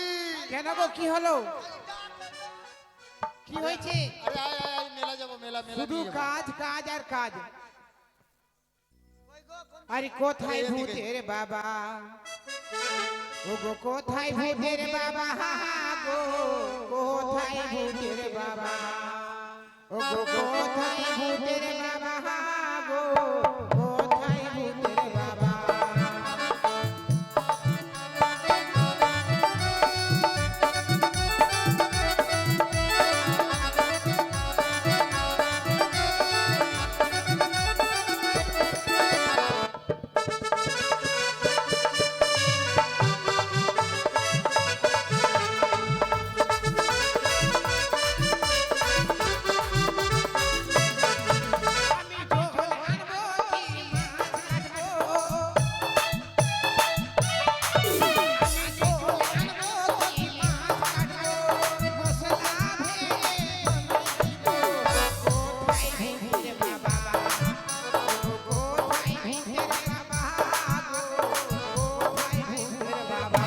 S3: কেন গো কি হলো? কি হয়েছে?
S1: আরে আয় আয় আয়, মেলা যাবো, মেলা মেলা
S3: শুধু
S1: নিয়ে যাবো।
S3: কাজ কাজ আর কাজ।
S5: কই গো কোন
S3: আরে কোথায়
S1: এদিকে।
S3: ভূতের বাবা? ও গো কোথায় ভূতের বাবা গো? কোথায় ভূতের বাবা? ও গো কোথায় ভূতের বাবা গো? কোথায় ভূতের বাবা? আমি ঝোল আনবো কি মাছ কাটবো? আমি ঝোল আনবো কি মাছ কাটবো? মশলা ভেঙে কোথায় ভূতের বাবা? কোথায় ভূতের বাবা গো? কোথায় ভূতের বাবা?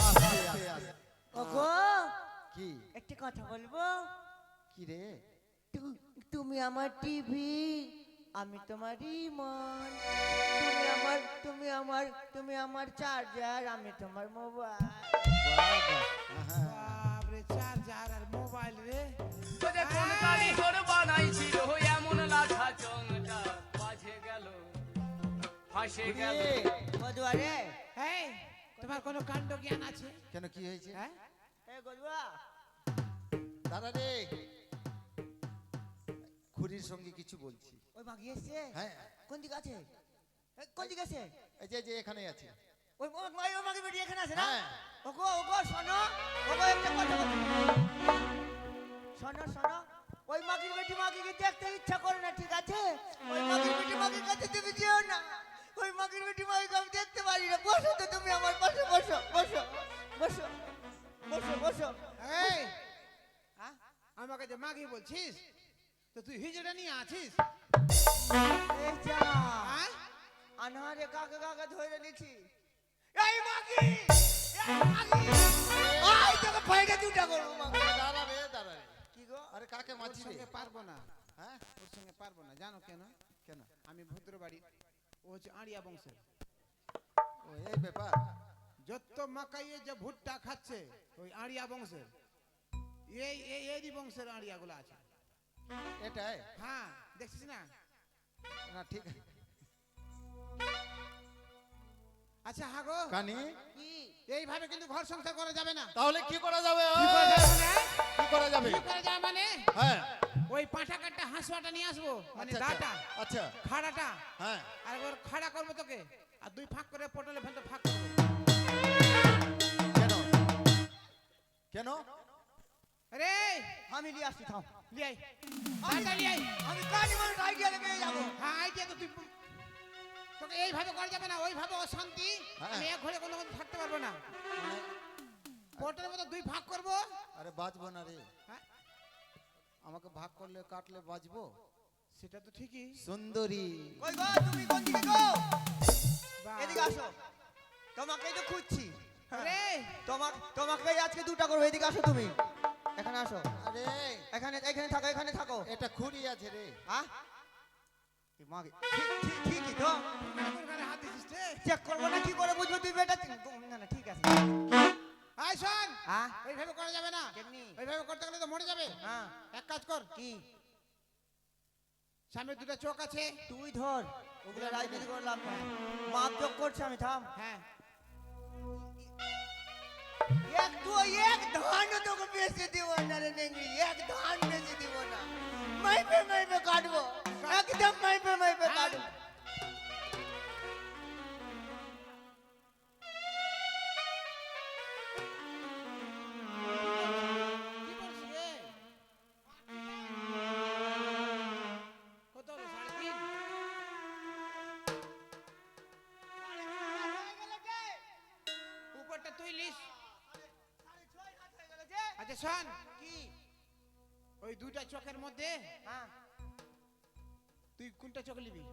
S1: আস্তে, আস্তে।
S5: ওগো
S1: কি
S5: একটি কথা বলবো?
S1: কি রে?
S5: তুমি আমার টিভি, আমি তোমার রিমোট। তুমি আমার চার্জার, আমি তোমার মোবাইল।
S3: বাপরে, চার্জার আর মোবাইল রে।
S6: তোদের কোন কারিগর বানাইছিল এমন লাঠা চংটা বাজে গেল ফাঁসে গেল
S5: গদুয়া রে,
S3: এই, তোমার কোনো কাণ্ড জ্ঞান আছে?
S1: কেন কি হয়েছে?
S3: হ্যাঁ,
S5: এ গদুয়া
S1: দাদা রে, খুড়ির সঙ্গে কিছু বলছি।
S5: ওই মাগি এসছে?
S1: হ্যাঁ
S5: কোন দিকে আছে? কোন দিকে আছে?
S1: এই যে যে এখানে আছে।
S5: ওই মাগি বেটি এখানে আছে না?
S1: হ্যাঁ।
S5: ওগো ওগো শোনো, ওগো একটা কথা বলছি। শোনো শোনো, ওই মাগির বেটি মাগিকে দেখতে ইচ্ছা করে না, ঠিক আছে? ওই মাগির বেটি মাগির কাছে তুমি যেও না। ওই মাগির বেটি মাগিকে আমি দেখতে পারি না। বসো তো তুমি আমার পাশে, বসো বসো বসো বসো বসো।
S3: এই,
S5: হ্যাঁ?
S3: আমাকে যে মাগি বলছিস, তো তুই হিজড়া নিয়ে আছিস?
S5: এই যা,
S3: হ্যাঁ?
S5: আনারে কাকে কাকে ধরে নিছি। এই মাগি, এই মাগি, আই তোকে ফাইটা দুটা করব মাগি।
S1: দাঁড়া রে, দাঁড়া রে।
S5: কি গো?
S1: আরে কাকে
S3: ওর
S1: মারছি রে?
S3: সঙ্গে পারবো না,
S1: হ্যাঁ
S3: ওর সঙ্গে পারবো না। জানো কেন?
S1: কেন?
S3: আমি ভদ্র বাড়ি, ও হচ্ছে আড়িয়া বংশের।
S1: ও এই ব্যাপার।
S3: যত মাকাইয়ে যে ভুট্টা খাচ্ছে ওই আড়িয়া বংশের, এরই বংশের আড়িয়া গুলো আছে।
S1: এটাই
S3: হ্যাঁ, দেখছিস না?
S1: না ঠিক আছে।
S3: আচ্ছা হাগো,
S1: কানি
S5: কি?
S3: এইভাবে কিন্তু ঘর সংসার করা যাবে না।
S1: তাহলে কি করা যাবে?
S3: কি করা যাবে না?
S1: কি করা যাবে?
S3: কি করা যাবে মানে
S1: হ্যাঁ
S3: ওই পাঁঠা কাটটা হাঁসুয়াটা নিয়ে আসবো, মানে
S1: আচ্ছা,
S3: দাটা,
S1: আচ্ছা
S3: খাড়াটা,
S1: হ্যাঁ
S3: আর ওর খাড়া করবো তোকে, আর দুই ফাঁক করে পটলে ফেলতে ফাঁক করবো।
S1: কেন কেন?
S3: আরে
S5: আমি নিয়ে আসছি, থাম।
S3: লিয়াই, দাটা লিয়াই।
S5: আমি কানি মানুষ আইডিয়া লেগে যাবো।
S3: হ্যাঁ, আইডিয়া তো তুই, তোকে এইভাবে করা যাবে না, ওইভাবে অশান্তি।
S1: হ্যাঁ।
S3: আমি এক ঘরে কোনো মতো থাকতে পারবো না। পটলের মতো দুই ভাগ করবো।
S1: আরে বাঁচবো না রে।
S3: হ্যাঁ,
S1: আমাকে ভাগ করলে কাটলে বাঁচবো?
S3: সেটা তো ঠিকই।
S1: সুন্দরী
S5: কই গো, তুমি কোন দিকে গো?
S3: বাহ।
S5: এদিকে আসো। তোমাকেই তো খুঁজছি।
S3: আরে
S5: তোমাকে আজকে দুটা করবো, এদিকে আসো তুমি, এখানে আসো,
S1: আরে
S5: এখানে এখানে থাকো।
S1: এটা খুঁড়ি আছে রে।
S5: হ্যাঁ ঠিকই তো,
S3: তোর গায়ে হাত দিছিস রে।
S5: চেক করবো না, কি করে বুঝবো তুই বেটা? না না ঠিক আছে।
S3: আয় শোন,
S5: হ্যাঁ
S3: ওইভাবে করা যাবে না।
S5: কেমনি?
S3: ওইভাবে করতে গেলে তো মরে যাবে।
S5: হ্যাঁ
S3: এক কাজ কর,
S5: কি?
S3: সামনে দুটো চোখ আছে।
S5: তুই ধর, ওগুলো রাজনীতি করলাম না, মাপ যোগ করছি আমি, থাম।
S3: হ্যাঁ,
S5: এক ধান তোকে বেশি দিব না রে নেংরি, এক ধান বেশি দিব না, মাইপে কাটবো, একদম মাইপে কাটবো।
S3: কি করছিস রে? কত হলো? 3.5? উপরটা তুই লিস। আচ্ছা শোন,
S5: কি?
S3: ওই দুইটা চোখের মধ্যে
S5: হ্যাঁ
S3: তুই কোনটা চোখ নিবি?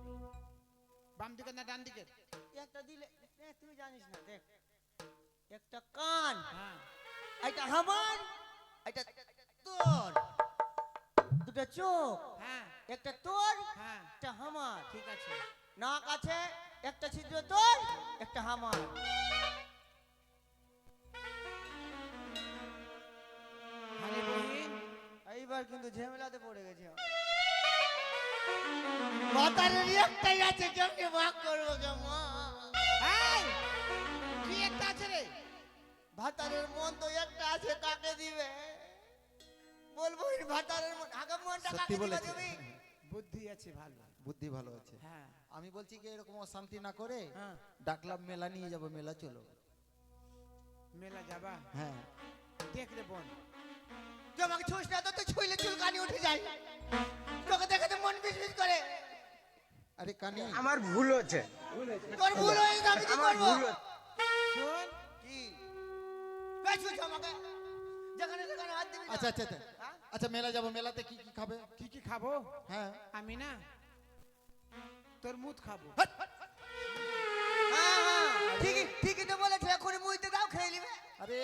S3: বাম দিকে না ডান দিকে?
S5: একটা দিলে তুই জানিস না, দেখ, একটা কান,
S3: হ্যাঁ,
S5: একটা হামান, একটা তোর, দুটো চোখ,
S3: হ্যাঁ,
S5: একটা তোর,
S3: হ্যাঁ,
S5: একটা হামার,
S3: ঠিক আছে।
S5: নাক আছে, একটা ছিদ্র তোর, একটা হামার।
S3: আরে বহিন,
S5: এইবার কিন্তু ঝামেলাতে পড়ে গেছে। মাতারের একটাই আছে, কেমনে ভাগ করবো কেমন?
S3: এই, কি একটা আছে রে?
S5: ভাতারের মন তো একটা আছে, কাকে দিবে বলবো? ভাতারের মন, আগে মনটা
S1: সত্যি
S5: কাকে দিবে
S1: বলেছে।
S5: তুমি?
S3: বুদ্ধি আছে ভালো।
S1: বুদ্ধি ভালো আছে।
S3: হ্যাঁ,
S1: আমি বলছি কি এরকম অশান্তি না করে
S3: হ্যাঁ,
S1: ডাকলাম মেলা নিয়ে যাব, মেলা চলো।
S3: মেলা যাবা?
S1: হ্যাঁ
S3: দেখ রে বোন,
S5: তুই আমাকে ছুঁস না তো, তুই ছুঁইলে চুলকানি উঠে যায়, তোকে দেখে তো মন বিষ করে।
S1: আরে কানি
S7: আমার ভুল হচ্ছে।
S5: তোর ভুল হয়ে গেছে, আমি কি করবো?
S3: শোন,
S5: কি বেশ ছুঁস আমাকে, যেখানে যেখানে হাত দিবি না।
S1: আচ্ছা আচ্ছা আচ্ছা।
S5: হ্যাঁ?
S1: আচ্ছা মেলা যাব, মেলাতে কি কি খাবে?
S3: কি কি খাবো?
S1: হ্যাঁ
S3: আমি না তোর মুখ খাবো।
S5: হ্যাঁ, ঠিকই তো বলেছে, এখনই মুইতে দাও, খেয়ে নিবে।
S1: আরে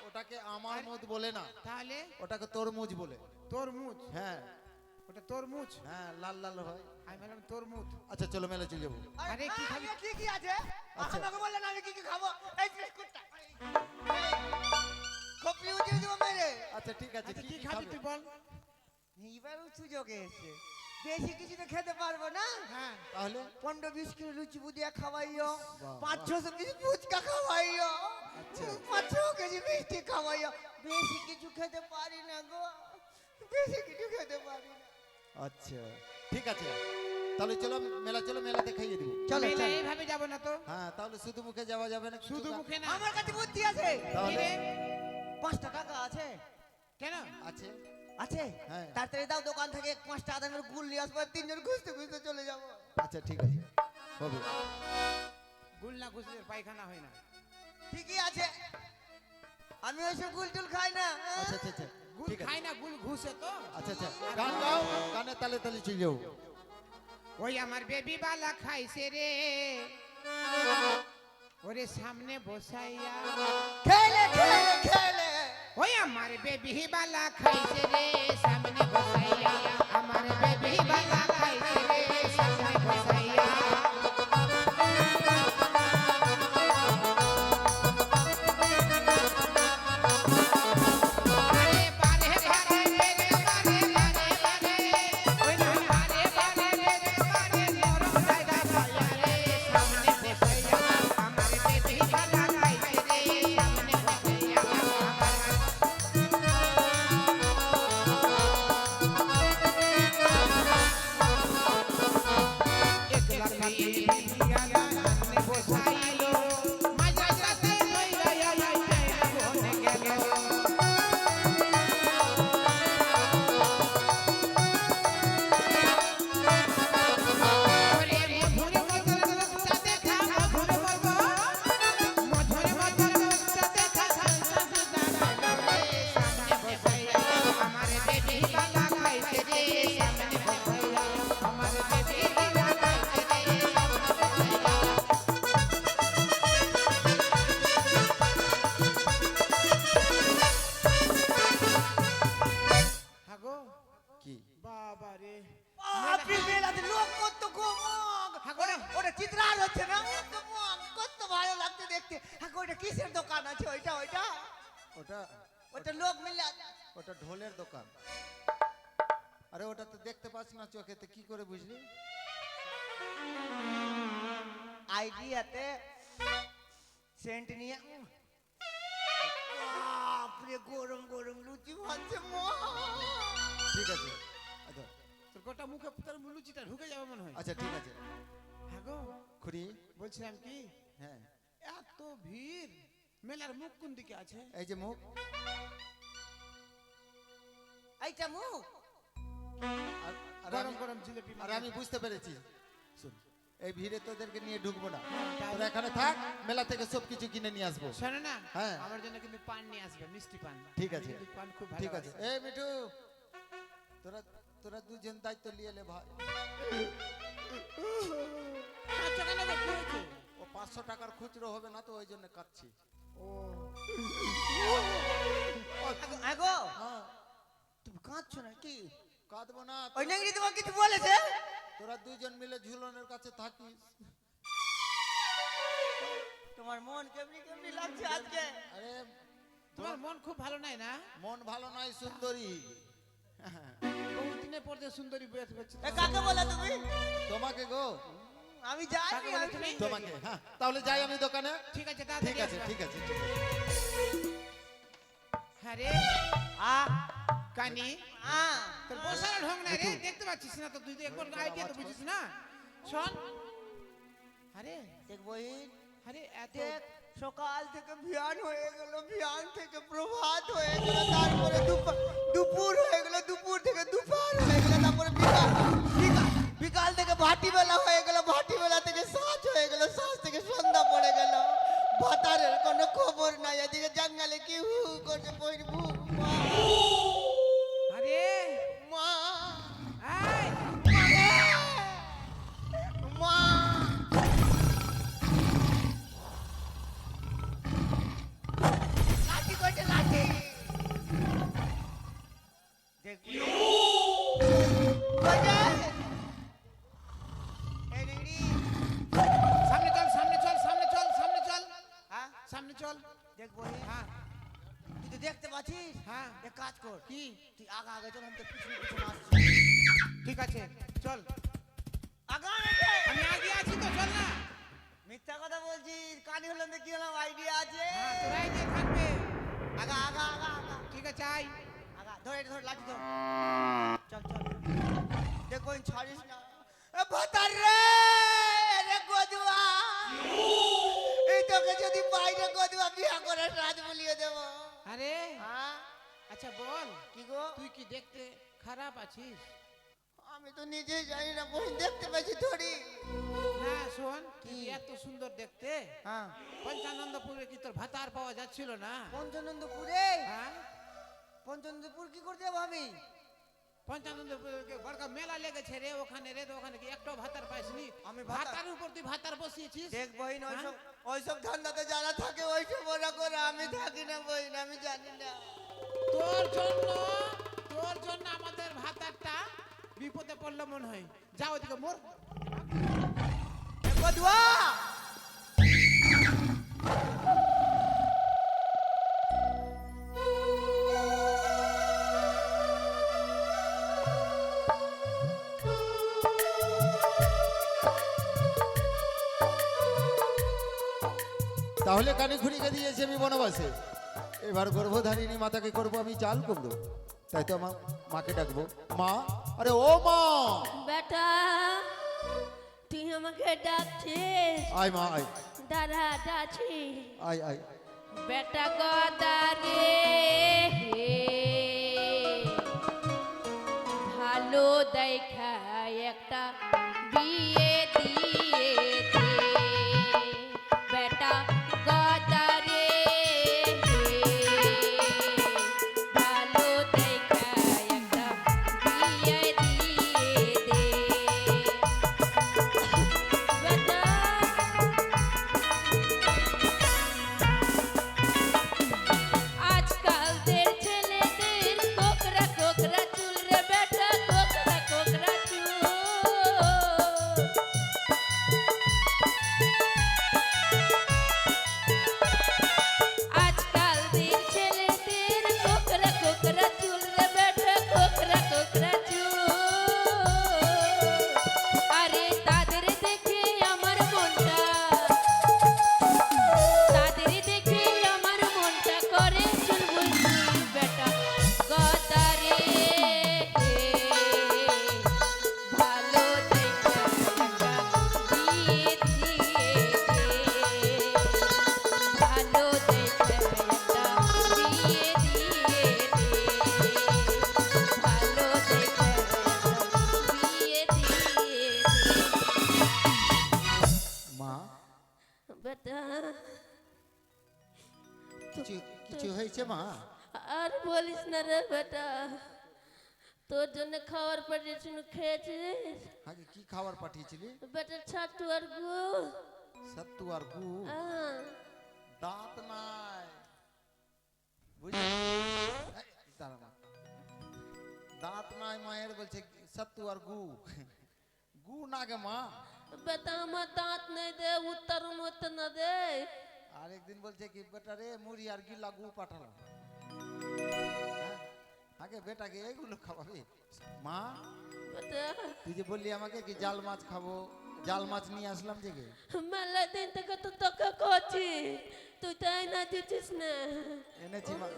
S1: ওটাকে আমার মুজ বলে না,
S3: তাহলে
S1: ওটাকে তরমুজ বলে।
S3: তরমুজ?
S1: হ্যাঁ
S3: ওটা তরমুজ?
S1: হ্যাঁ লাল লাল হয়।
S3: আমি বললাম তরমুজ।
S1: আচ্ছা চলো মেলা চলে যাবো।
S3: আরে কি খাবি?
S5: কি আছে?
S1: আচ্ছা।
S5: আমাকে বললেন আমি কি খাবো? এই বিস্কুটটা কপি উঠিয়ে দিব মেরে।
S1: আচ্ছা ঠিক আছে,
S3: আচ্ছা
S1: কি
S3: কি
S1: কি
S3: খাবি
S1: খাবে?
S3: তুই বল।
S5: এইবার সুযোগে এসে বেশি কিছু তো খেতে পারবো না।
S3: হ্যাঁ,
S1: তাহলে
S5: 15-20 কিলো লুচি বুদিয়া খাওয়াইও,
S1: বাহ,
S5: 500 পিস ফুচকা খাওয়াইও,
S1: আচ্ছা।
S5: 500 কেজি মিষ্টি খাওয়াইও। বেশি কিছু খেতে পারি না গো, বেশি কিছু খেতে পারি না।
S1: আচ্ছা ঠিক আছে, তাহলে চলো মেলা, চলো মেলাতে খাইয়ে দিব।
S5: চলো
S3: মেলা
S5: চলো।
S3: এইভাবে যাবো না তো।
S1: হ্যাঁ তাহলে শুধু মুখে যাওয়া যাবে না, কিছু
S3: শুধু
S1: কা-
S3: মুখে না।
S5: আমার কাছে বুদ্ধি আছে।
S3: কি
S1: তাহলে
S3: রে?
S5: 5 টাকা আছে?
S3: কেন?
S1: আছে।
S5: আছে?
S1: হ্যাঁ।
S5: তাড়াতাড়ি দাও, দোকান থেকে 5 টাকা দামের গুল নিয়ে আসবো, 3 জন খুঁজতে খুঁজতে চলে যাবো।
S1: আচ্ছা ঠিক আছে, হবে।
S3: গুল না ঘুষলে পায়খানা হয় না।
S5: ঠিকই আছে, আমি ওইসব গুল টুল খাই না।
S1: আচ্ছা আচ্ছা আচ্ছা
S3: গুল
S1: ঠিক আছে।
S3: খাই না, গুল ঘুষে তো।
S1: আচ্ছা আচ্ছা গান গাও, গানে তালে তালে চলে যাও।
S3: ওই আমার বেবি বালা খাইছে রে, ওরে সামনে বসাইয়া।
S5: খেলে খেলে খেলে
S3: ওই আমার বেবি বালা খাইছে রে, সামনে বসাইয়া। আমার বেবি বালা খাইছে রে, সামনে বসাইয়া। আরে বারে বারে রে রে বারে বারে বারে, ওই না বারে বারে রে রে বারে, নরম জায়গা পায়া রে, সামনে বসাইয়া। আমার বেবি বালা খাইছে রে, সামনে বসাইয়া। আমার বাবা রে
S5: আপনি মেলাতে লোক কত গো মগ ওটা চিত্রার হচ্ছে না কত মগ কত ভালো লাগছে দেখতে হ্যাঁ ওটা কিসের দোকান আছে ওইটা ওইটা
S1: ওটা
S5: ওটা লোক মিলে
S1: ওটা ঢোলের দোকান। আরে ওটা তো দেখতে পাচ্ছ না চোখেতে, কি করে বুঝলি?
S5: আইডিয়াতে সেন্ট নিয়ে বাপরে গরম গরম লুচি ভাজছে মগ
S1: ঠিক আছে, আচ্ছা
S3: তোর গোটা মুখে তোর লুচিটা ঢুকে যাবে মনে হয়।
S1: আচ্ছা ঠিক আছে।
S3: হ্যাঁ গো
S1: খুড়ি,
S3: বলছিলাম কি
S1: হ্যাঁ
S3: এত ভিড় মেলার মুখ কোন দিকে আছে?
S1: এই যে মুখ,
S5: এইটা মুখ
S1: আর
S3: গরম
S1: আমি-
S3: গরম জিলিপি
S1: আর আমি বুঝতে পেরেছি, শুন এই ভিড়ে তোদেরকে নিয়ে ঢুকবো না,
S3: তাহলে?
S1: তোরা এখানে থাক, মেলা থেকে সব কিছু কিনে নিয়ে আসবো।
S3: শোনো না
S1: হ্যাঁ।
S3: আমার জন্য কিন্তু পান নিয়ে আসবে, মিষ্টি পান।
S1: ঠিক
S3: আমি
S1: আছে,
S3: কিন্তু পান খুব
S1: ঠিক আছে।
S3: ভালোবাসি।
S1: এই মিঠু, তোরা তোরা দুজন দায়িত্ব নিয়ে লে ভাই।
S3: আচ্ছা কেন রে, কি হয়েছে?
S1: ও 500 টাকার খুচরো হবে না তো, ওই জন্য কাচ্ছি।
S3: ও
S5: আগো
S1: হ্যাঁ,
S5: তুমি কাঁদছো না কি
S1: কাঁদবো না,
S5: ওই নেংরি তোমাকে কিছু বলেছে
S1: তোরা দুজন মিলে ঝুলনের কাছে থাকিস।
S5: তোমার মন কেমনি কেমনি লাগছে আজকে
S1: আরে
S3: তোমার মন খুব ভালো নাই না?
S1: মন ভালো নয় সুন্দরী।
S3: বহুদিনের পর যে সুন্দরী বেশ বেশ
S5: এ কাকে বলা তুমি
S1: তোমাকে গো,
S5: আমি জানি
S3: কাকে বলে তুমি?
S1: তোমাকে। হ্যাঁ তাহলে যাই আমি দোকানে।
S3: ঠিক আছে
S1: ঠিক
S3: তাড়াতাড়ি
S1: আছে,
S3: আসবা।
S1: ঠিক আছে, ঠিক আছে।
S3: হ্যাঁ রে
S5: আ
S3: কানি
S5: আ
S3: তোর বসার ঢং নাই রে, দেখতে পাচ্ছিস না তো? তুই তো একবার আইডিয়া তো বুঝিস না। শোন আরে
S5: দেখ বহিন
S3: আরে এত
S5: দেখ সকাল থেকে ভিয়ান হয়ে গেল, ভিয়ান থেকে প্রভাত হয়ে গেল, তারপরে দুপুর হয়ে গেল, দুপুর থেকে দুপুর হয়ে গেল, তারপরে বিকাল থেকে ভাটি বেলা হয়ে গেল, ভাটি বেলা থেকে সাঁঝ হয়ে গেল, সাঁঝ থেকে সন্ধ্যা পড়ে গেল, ভাতারের কোনো খবর নাই। এদিকে জঙ্গলে কি হু হু করছে বহিন, ভুক মা
S3: আরে
S5: মা
S3: এই
S5: মা লাঠি কইছে লাঠি দেখবি কইছে এই নেংরি
S3: সামনে চল সামনে চল সামনে চল সামনে চল
S5: হ্যাঁ
S3: সামনে চল।
S5: দেখবো
S3: হ্যাঁ
S5: তুই তো দেখতে পাচ্ছিস
S3: হ্যাঁ
S5: এক কাজ কর
S3: কি?
S5: তুই আগা আগে চল, আমি তো পিছনে পিছনে আসছি।
S3: ঠিক আছে চল,
S5: আগা নাকি
S3: আমি আগে আছি তো, চল না।
S5: মিথ্যা কথা বলছিস, কানি হলাম তো কি হলাম, আইডিয়া আছে
S3: হ্যাঁ তোর আইডিয়া থাকবে।
S5: আগা আগা আগা আগা
S3: ঠিক আছে আই।
S5: আগা ধর এটা ধর, লাঠি ধর, চল চল দেখো ছাড়িস না। এ ভাতার রে রে গদুয়া, এই তোকে যদি বাইরে গদুয়া বিয়া করে রাত বলিয়ে দেব।
S3: আরে
S5: হ্যাঁ
S3: আচ্ছা বল
S5: কি গো,
S3: তুই কি দেখতে খারাপ আছিস?
S5: আমি তো নিজেই জানি না, বই দেখতে পেয়েছি থরি।
S3: না শোন, তুই এত সুন্দর দেখতে,
S5: হ্যাঁ
S3: পঞ্চানন্দপুরে কি তোর ভাতার পাওয়া যাচ্ছিল না?
S5: পঞ্চানন্দপুরে,
S3: হ্যাঁ
S5: পঞ্চানন্দপুর কি করতে যাবো আমি?
S3: পঞ্চানন্দপুরে বড়কা মেলা লেগেছে রে ওখানে রে, তো ওখানে কি একটাও ভাতার পাইসনি?
S5: আমি ভাতার-
S3: ভাতার উপর তুই ভাতার বসিয়েছিস?
S5: দেখ বহিন,
S3: হ্যাঁ?
S5: ওইসব ধান্দাতে যারা থাকে ওইসব ওরা করে, আমি থাকি না বহিন, আমি জানি না।
S3: তোর জন্য আমাদের ভাতারটা বিপদে পড়লো মনে হয়। যাও ওদিকে মোর।
S5: এ গদুয়া,
S1: তাহলে কানে খুঁড়িকে দিয়েছি আমি বনবাসে, এবার গর্ভধারিণী মাতাকে করব আমি চাল কুমড়ো। তাই তো আমার মাকে ডাকবো, মা। আরে ও মা,
S7: বেটা তুই আমাকে ডাকছিস?
S1: আয় মা আয়,
S7: দাদা ডাকছি
S1: আয় আয়।
S7: বেটা গদারে ভালো দেখা একটা বিয়ে দিয়ে দে বেটা গদারে ভালো দেখা একটা বিয়ে দিয়ে দে বেটা আজকালদের ছেলেদের কোকরা কোকরা চুল রে বেটা কোকরা
S1: হয়েছে মা?
S7: আর বলিস না রে বেটা, তোর জন্য খাওয়ার পাঠিয়েছিল, খেয়েছিস?
S1: আগে কি খাবার পাঠিয়েছিলি?
S7: বেটা ছাতু আর গু।
S1: সত্তু আর গু?
S7: আহ,
S1: দাঁত নাই বুঝলি? এই, দাঁড়া মা। দাঁত নাই মায়ের বলছে সত্তু আর গু। গু না গে মা।
S7: বেটা আমার দাঁত নেই দে, উত্তরণ হতে না দে।
S1: আর একদিন বলছে কি বেটা রে মুড়ি আর গিলা গু পাঠালাম। হ্যাঁ? আগে বেটাকে এগুলো খাওয়াবি মা?
S7: বেটা
S1: তুই যে বললি আমাকে কি জাল মাছ খাবো, জাল মাছ নিয়ে আসলাম যে গে।
S7: মেলা দিন থেকে তো তোকে করছি, তুই তাই না দিচ্ছিস না।
S1: এনেছি মা।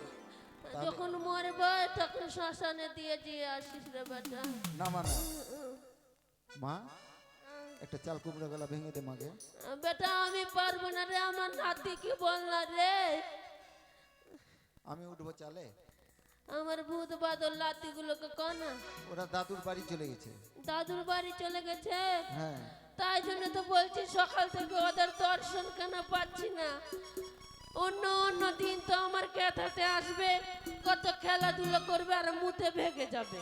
S1: তাহলে-
S7: যখন মরবে তখন শ্মশানে দিয়ে দিয়ে আসিস রে বেটা।
S1: না মা না। মা একটা চাল কুমড়ো গলা ভেঙে দে মাকে।
S7: বেটা আমি পারবো না রে, আমার নাতি কি বল না রে।
S1: আমি উঠবো চালে।
S7: আমার ভূত বাদল লাতিগুলোকে কনা
S1: ওরা দাদুর বাড়ি চলে গেছে।
S7: দাদুর বাড়ি চলে গেছে,
S1: হ্যাঁ
S7: তাই জন্য তো বলছি সকাল থেকে ওদের দর্শন কেন পাচ্ছি না। অন্য অন্য দিন তো আমার ক্যাথাতে আসবে, কত খেলাধুলো করবে আর মুতে ভেগে যাবে।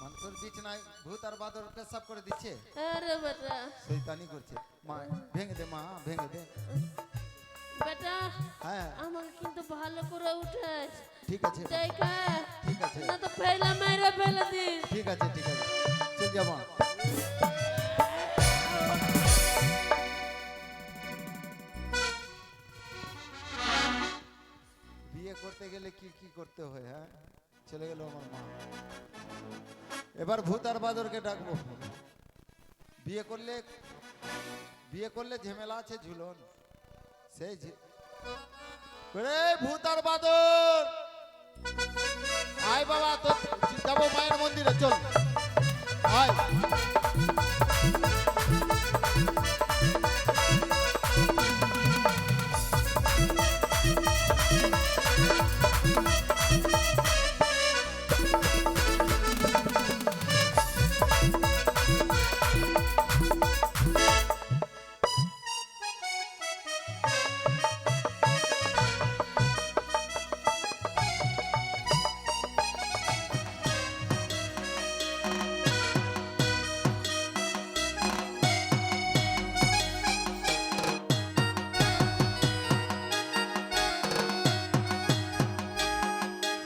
S1: মানে তোর বিছনায় ভূত আর বাদর পেশাব করে দিচ্ছে,
S7: আরে বেটা,
S1: শয়তানি করছে। মা ভেঙে দে মা, ভেঙে দে।
S7: বেটা
S1: হ্যাঁ
S7: আমাকে কিন্তু ভালো করে উঠাস,
S1: ঠিক আছে
S7: দেখা
S1: ঠিক আছে
S7: না তো ফেলা মেরে ফেলে দিস।
S1: ঠিক আছে ঠিক আছে চল যা মা। বিয়ে করতে গেলে কি কি করতে হয়? হ্যাঁ চলে গেল আমার মা। এবার ভূত আর বাদরকে ডাকবো। বিয়ে করলে ঝামেলা আছে ঝুলন। সেই রে ভূত আর বাদর আয় বাবা, তো যাবো মায়ের মন্দিরে, চল আয়।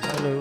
S2: হ্যালো,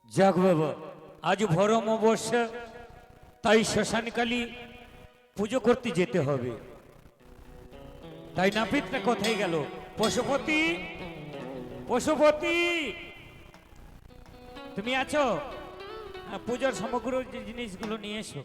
S2: যাক বাবা, আজ ভরম অবশ্য, তাই শ্মশানকালী পুজো করতে যেতে হবে। তাই নাপিতটা কোথায় গেল? পশুপতি, পশুপতি তুমি আছো? হ্যাঁ, পূজার সমগ্র যে জিনিসগুলো নিয়ে এসো।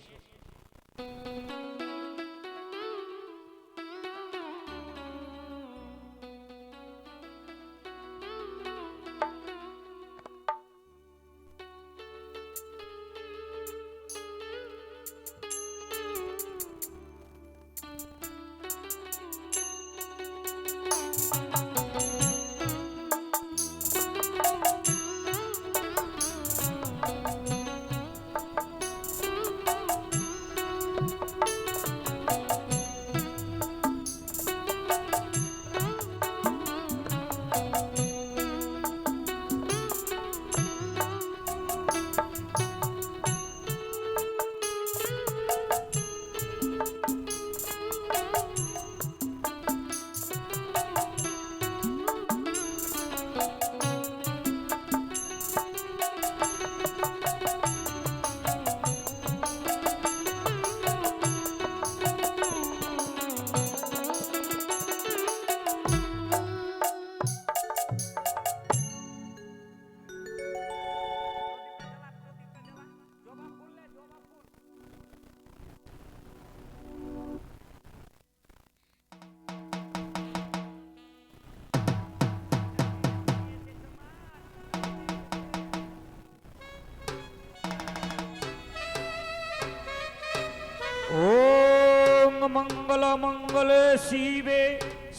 S2: ওম মঙ্গল মঙ্গলে শিবে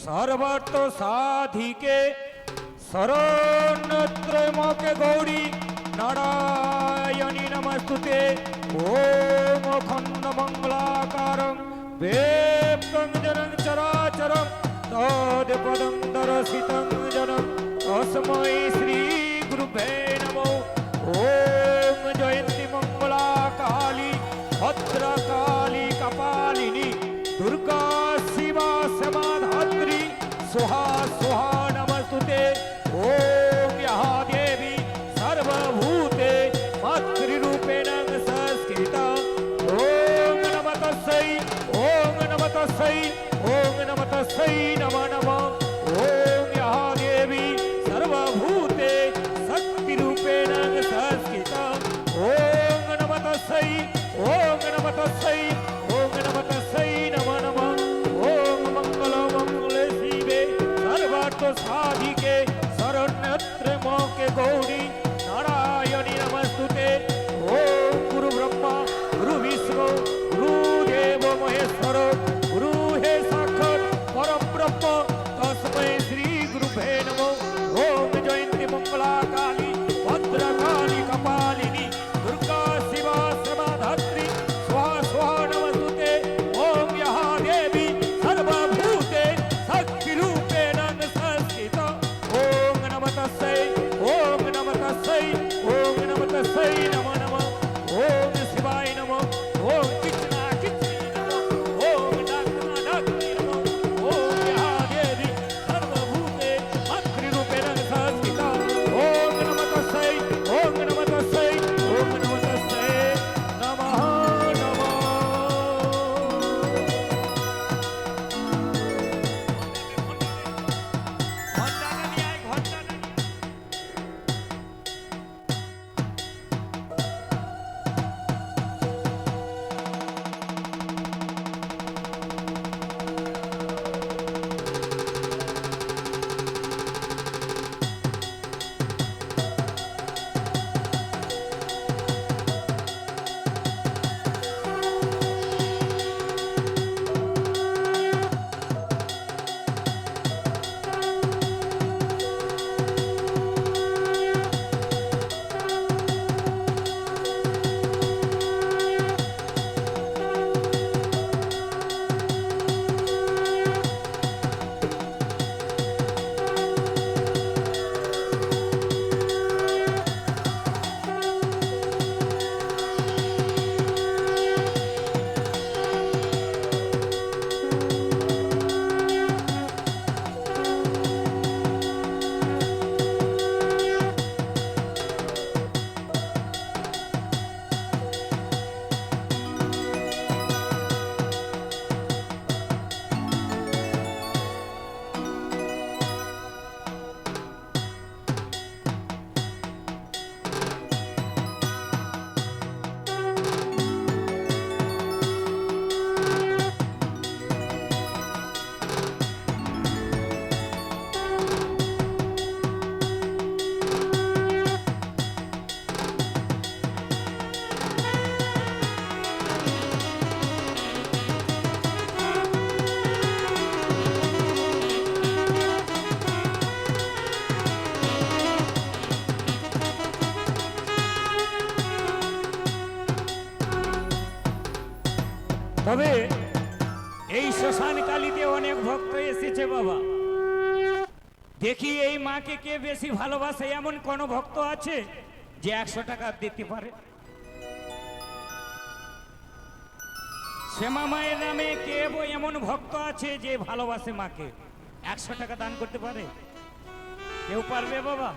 S2: সর্বার্থ সাধিকে শরণ্যত্রয়মকে গৌরী নারায়ণী নমস্তুতে। ওম অখণ্ড মঙ্গলাকারং বেপ্তং জনং চরাচরং তৎপদং দর্শিতং জনং তস্मै শ্রী গুরুভ্যে নমো। ওম জয়ন্তী মঙ্গলা কালী ভদ্রকালী কপালিনী দুর্গা শিবা সমাধাত্রী সোহা সোহা নমস্তুতে। ওম ইহা দেবী সর্বভূতে মাতৃরূপেণ সংস্কৃতা। ওম নমঃ তস্मै ওম নমঃ তস্मै ওম নমঃ তস্मै নমো নমঃ। ওম ইহা দেবী সর্বভূতে শক্তিরূপেণ সংস্কৃতা। ওম নমঃ তস্मै ওম নমঃ তস্मै ওম নমঃ তস্मै নমো নমঃ। ওম মঙ্গল মঙ্গলে শিবে সর্বার্থ সাধিকে শরণ্যত্রয়মকে গৌরী নারায়ণী নমস্তুতে। ওম গুরু ব্রহ্মা গুরু বিষ্ণু গুরু দেব মহেশ্বর গুরু হে সাক্ষাৎ পরব্রহ্ম তস্मै শ্রী গুরুভ্যে নমঃ। ওম জয়ন্তী মঙ্গলা কালী ভদ্রকালী কপালিনী দুর্গা শিবা সমাধাত্রী স্বাহা স্বাহা নমস্তুতে। ওম ইহা দেবী সর্বভূতে শক্তিরূপেণ সংস্থিতা। ওম নমঃ তস্मै ওম নমঃ তস্मै ওম নমঃ তস্मै নমো নমঃ। ওম শিবায় নমঃ। ওম কৃষ্ণা কৃষ্ণে নমঃ। ওম ডাক্মা ডাক্মে নমঃ। ওম ইহা দেবী সর্বভূতে মাতৃরূপেণ সংস্থিতা। ওম নমঃ তস্मै ওম নমঃ তস্मै ওম নমঃ তস্मै নমঃ নমঃ। ঘণ্টাটা নিয়ে আয়, ঘণ্টাটা নিয়ে। তবে এই শ্মশান কালীতে অনেক ভক্ত এসেছে বাবা। দেখি এই মাকে কে বেশি ভালোবাসে এমন কোন ভক্ত আছে যে 100 টাকা দিতে পারে? শ্যামা মায়ের নামে কে এমন ভক্ত আছে যে ভালোবাসে মাকে 100 টাকা দান করতে পারে? কেউ পারবে বাবা?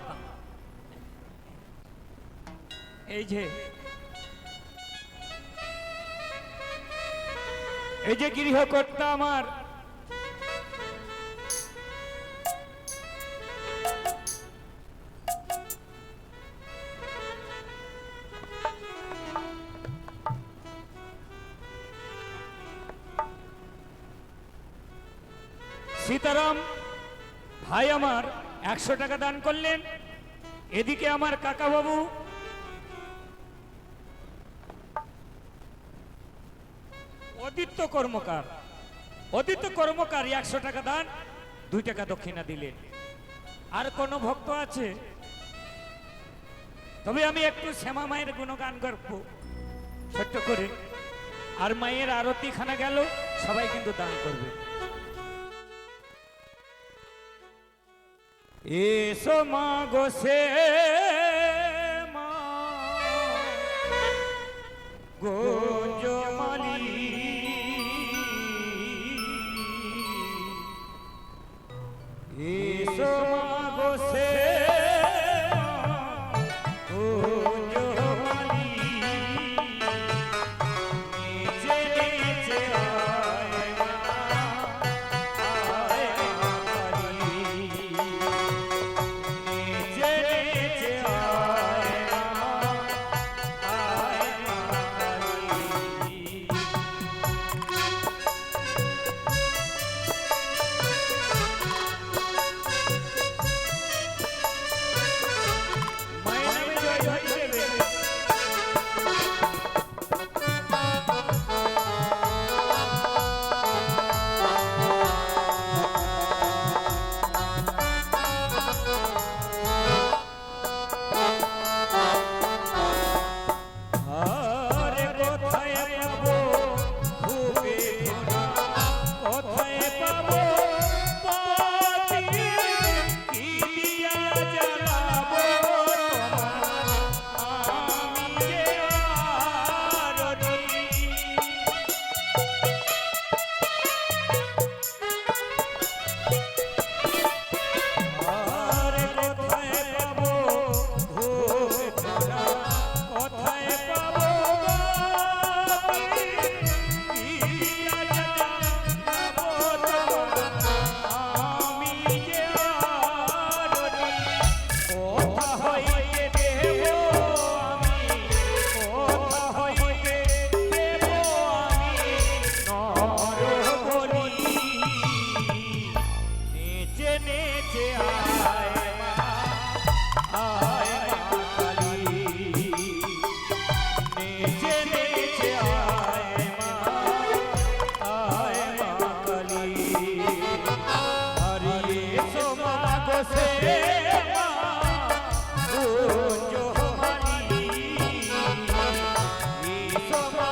S2: এই যে গৃহকর্তা আমার সীতারাম ভাই আমার 100 টাকা দান করলেন। এদিকে আমার কাকা বাবু অদিত্য কর্মকার। অদিত্য কর্মকার 100 টাকা দান, 2 টাকা দক্ষিণা দিলেন। আর কোন ভক্ত আছে? তবে আমি একটু শ্যামা মায়ের গুণগান করব ছোট্ট করে। আর মায়ের আরতি খানা গেল, সবাই কিন্তু দান করবে। এসো মা গো সে মা গোঞ্জমালি, এসো মা গো সে গোঞ্জমালি, নিচে নিচে আয় মা, আয় মা কালী। নিচে নিচে আয় মা, আয় মা কালী। মায়ের নামে জয় জয় দেবে। আরে কোথায় পাবো ভুবে ধরা, কোথায় পাবো বাতি, কি দিয়া জ্বালাবো তোমার আমি যে আরতি। আরে কোথায় পাবো ভুবে ধরা, কোথায় পাবো বাতি, কি দিয়া জ্বালাবো তোমার আমি যে আরতি। কোথা হইতে দেব আমি, কোথা হইতে দেব আমি নর বলি। নেচে নেচে আয় মা, আয় মা কালী। নেচে নেচে আয় মা, আয় মা কালী। হরি এসো মা গো সে মা গোঞ্জমালি, এসো মা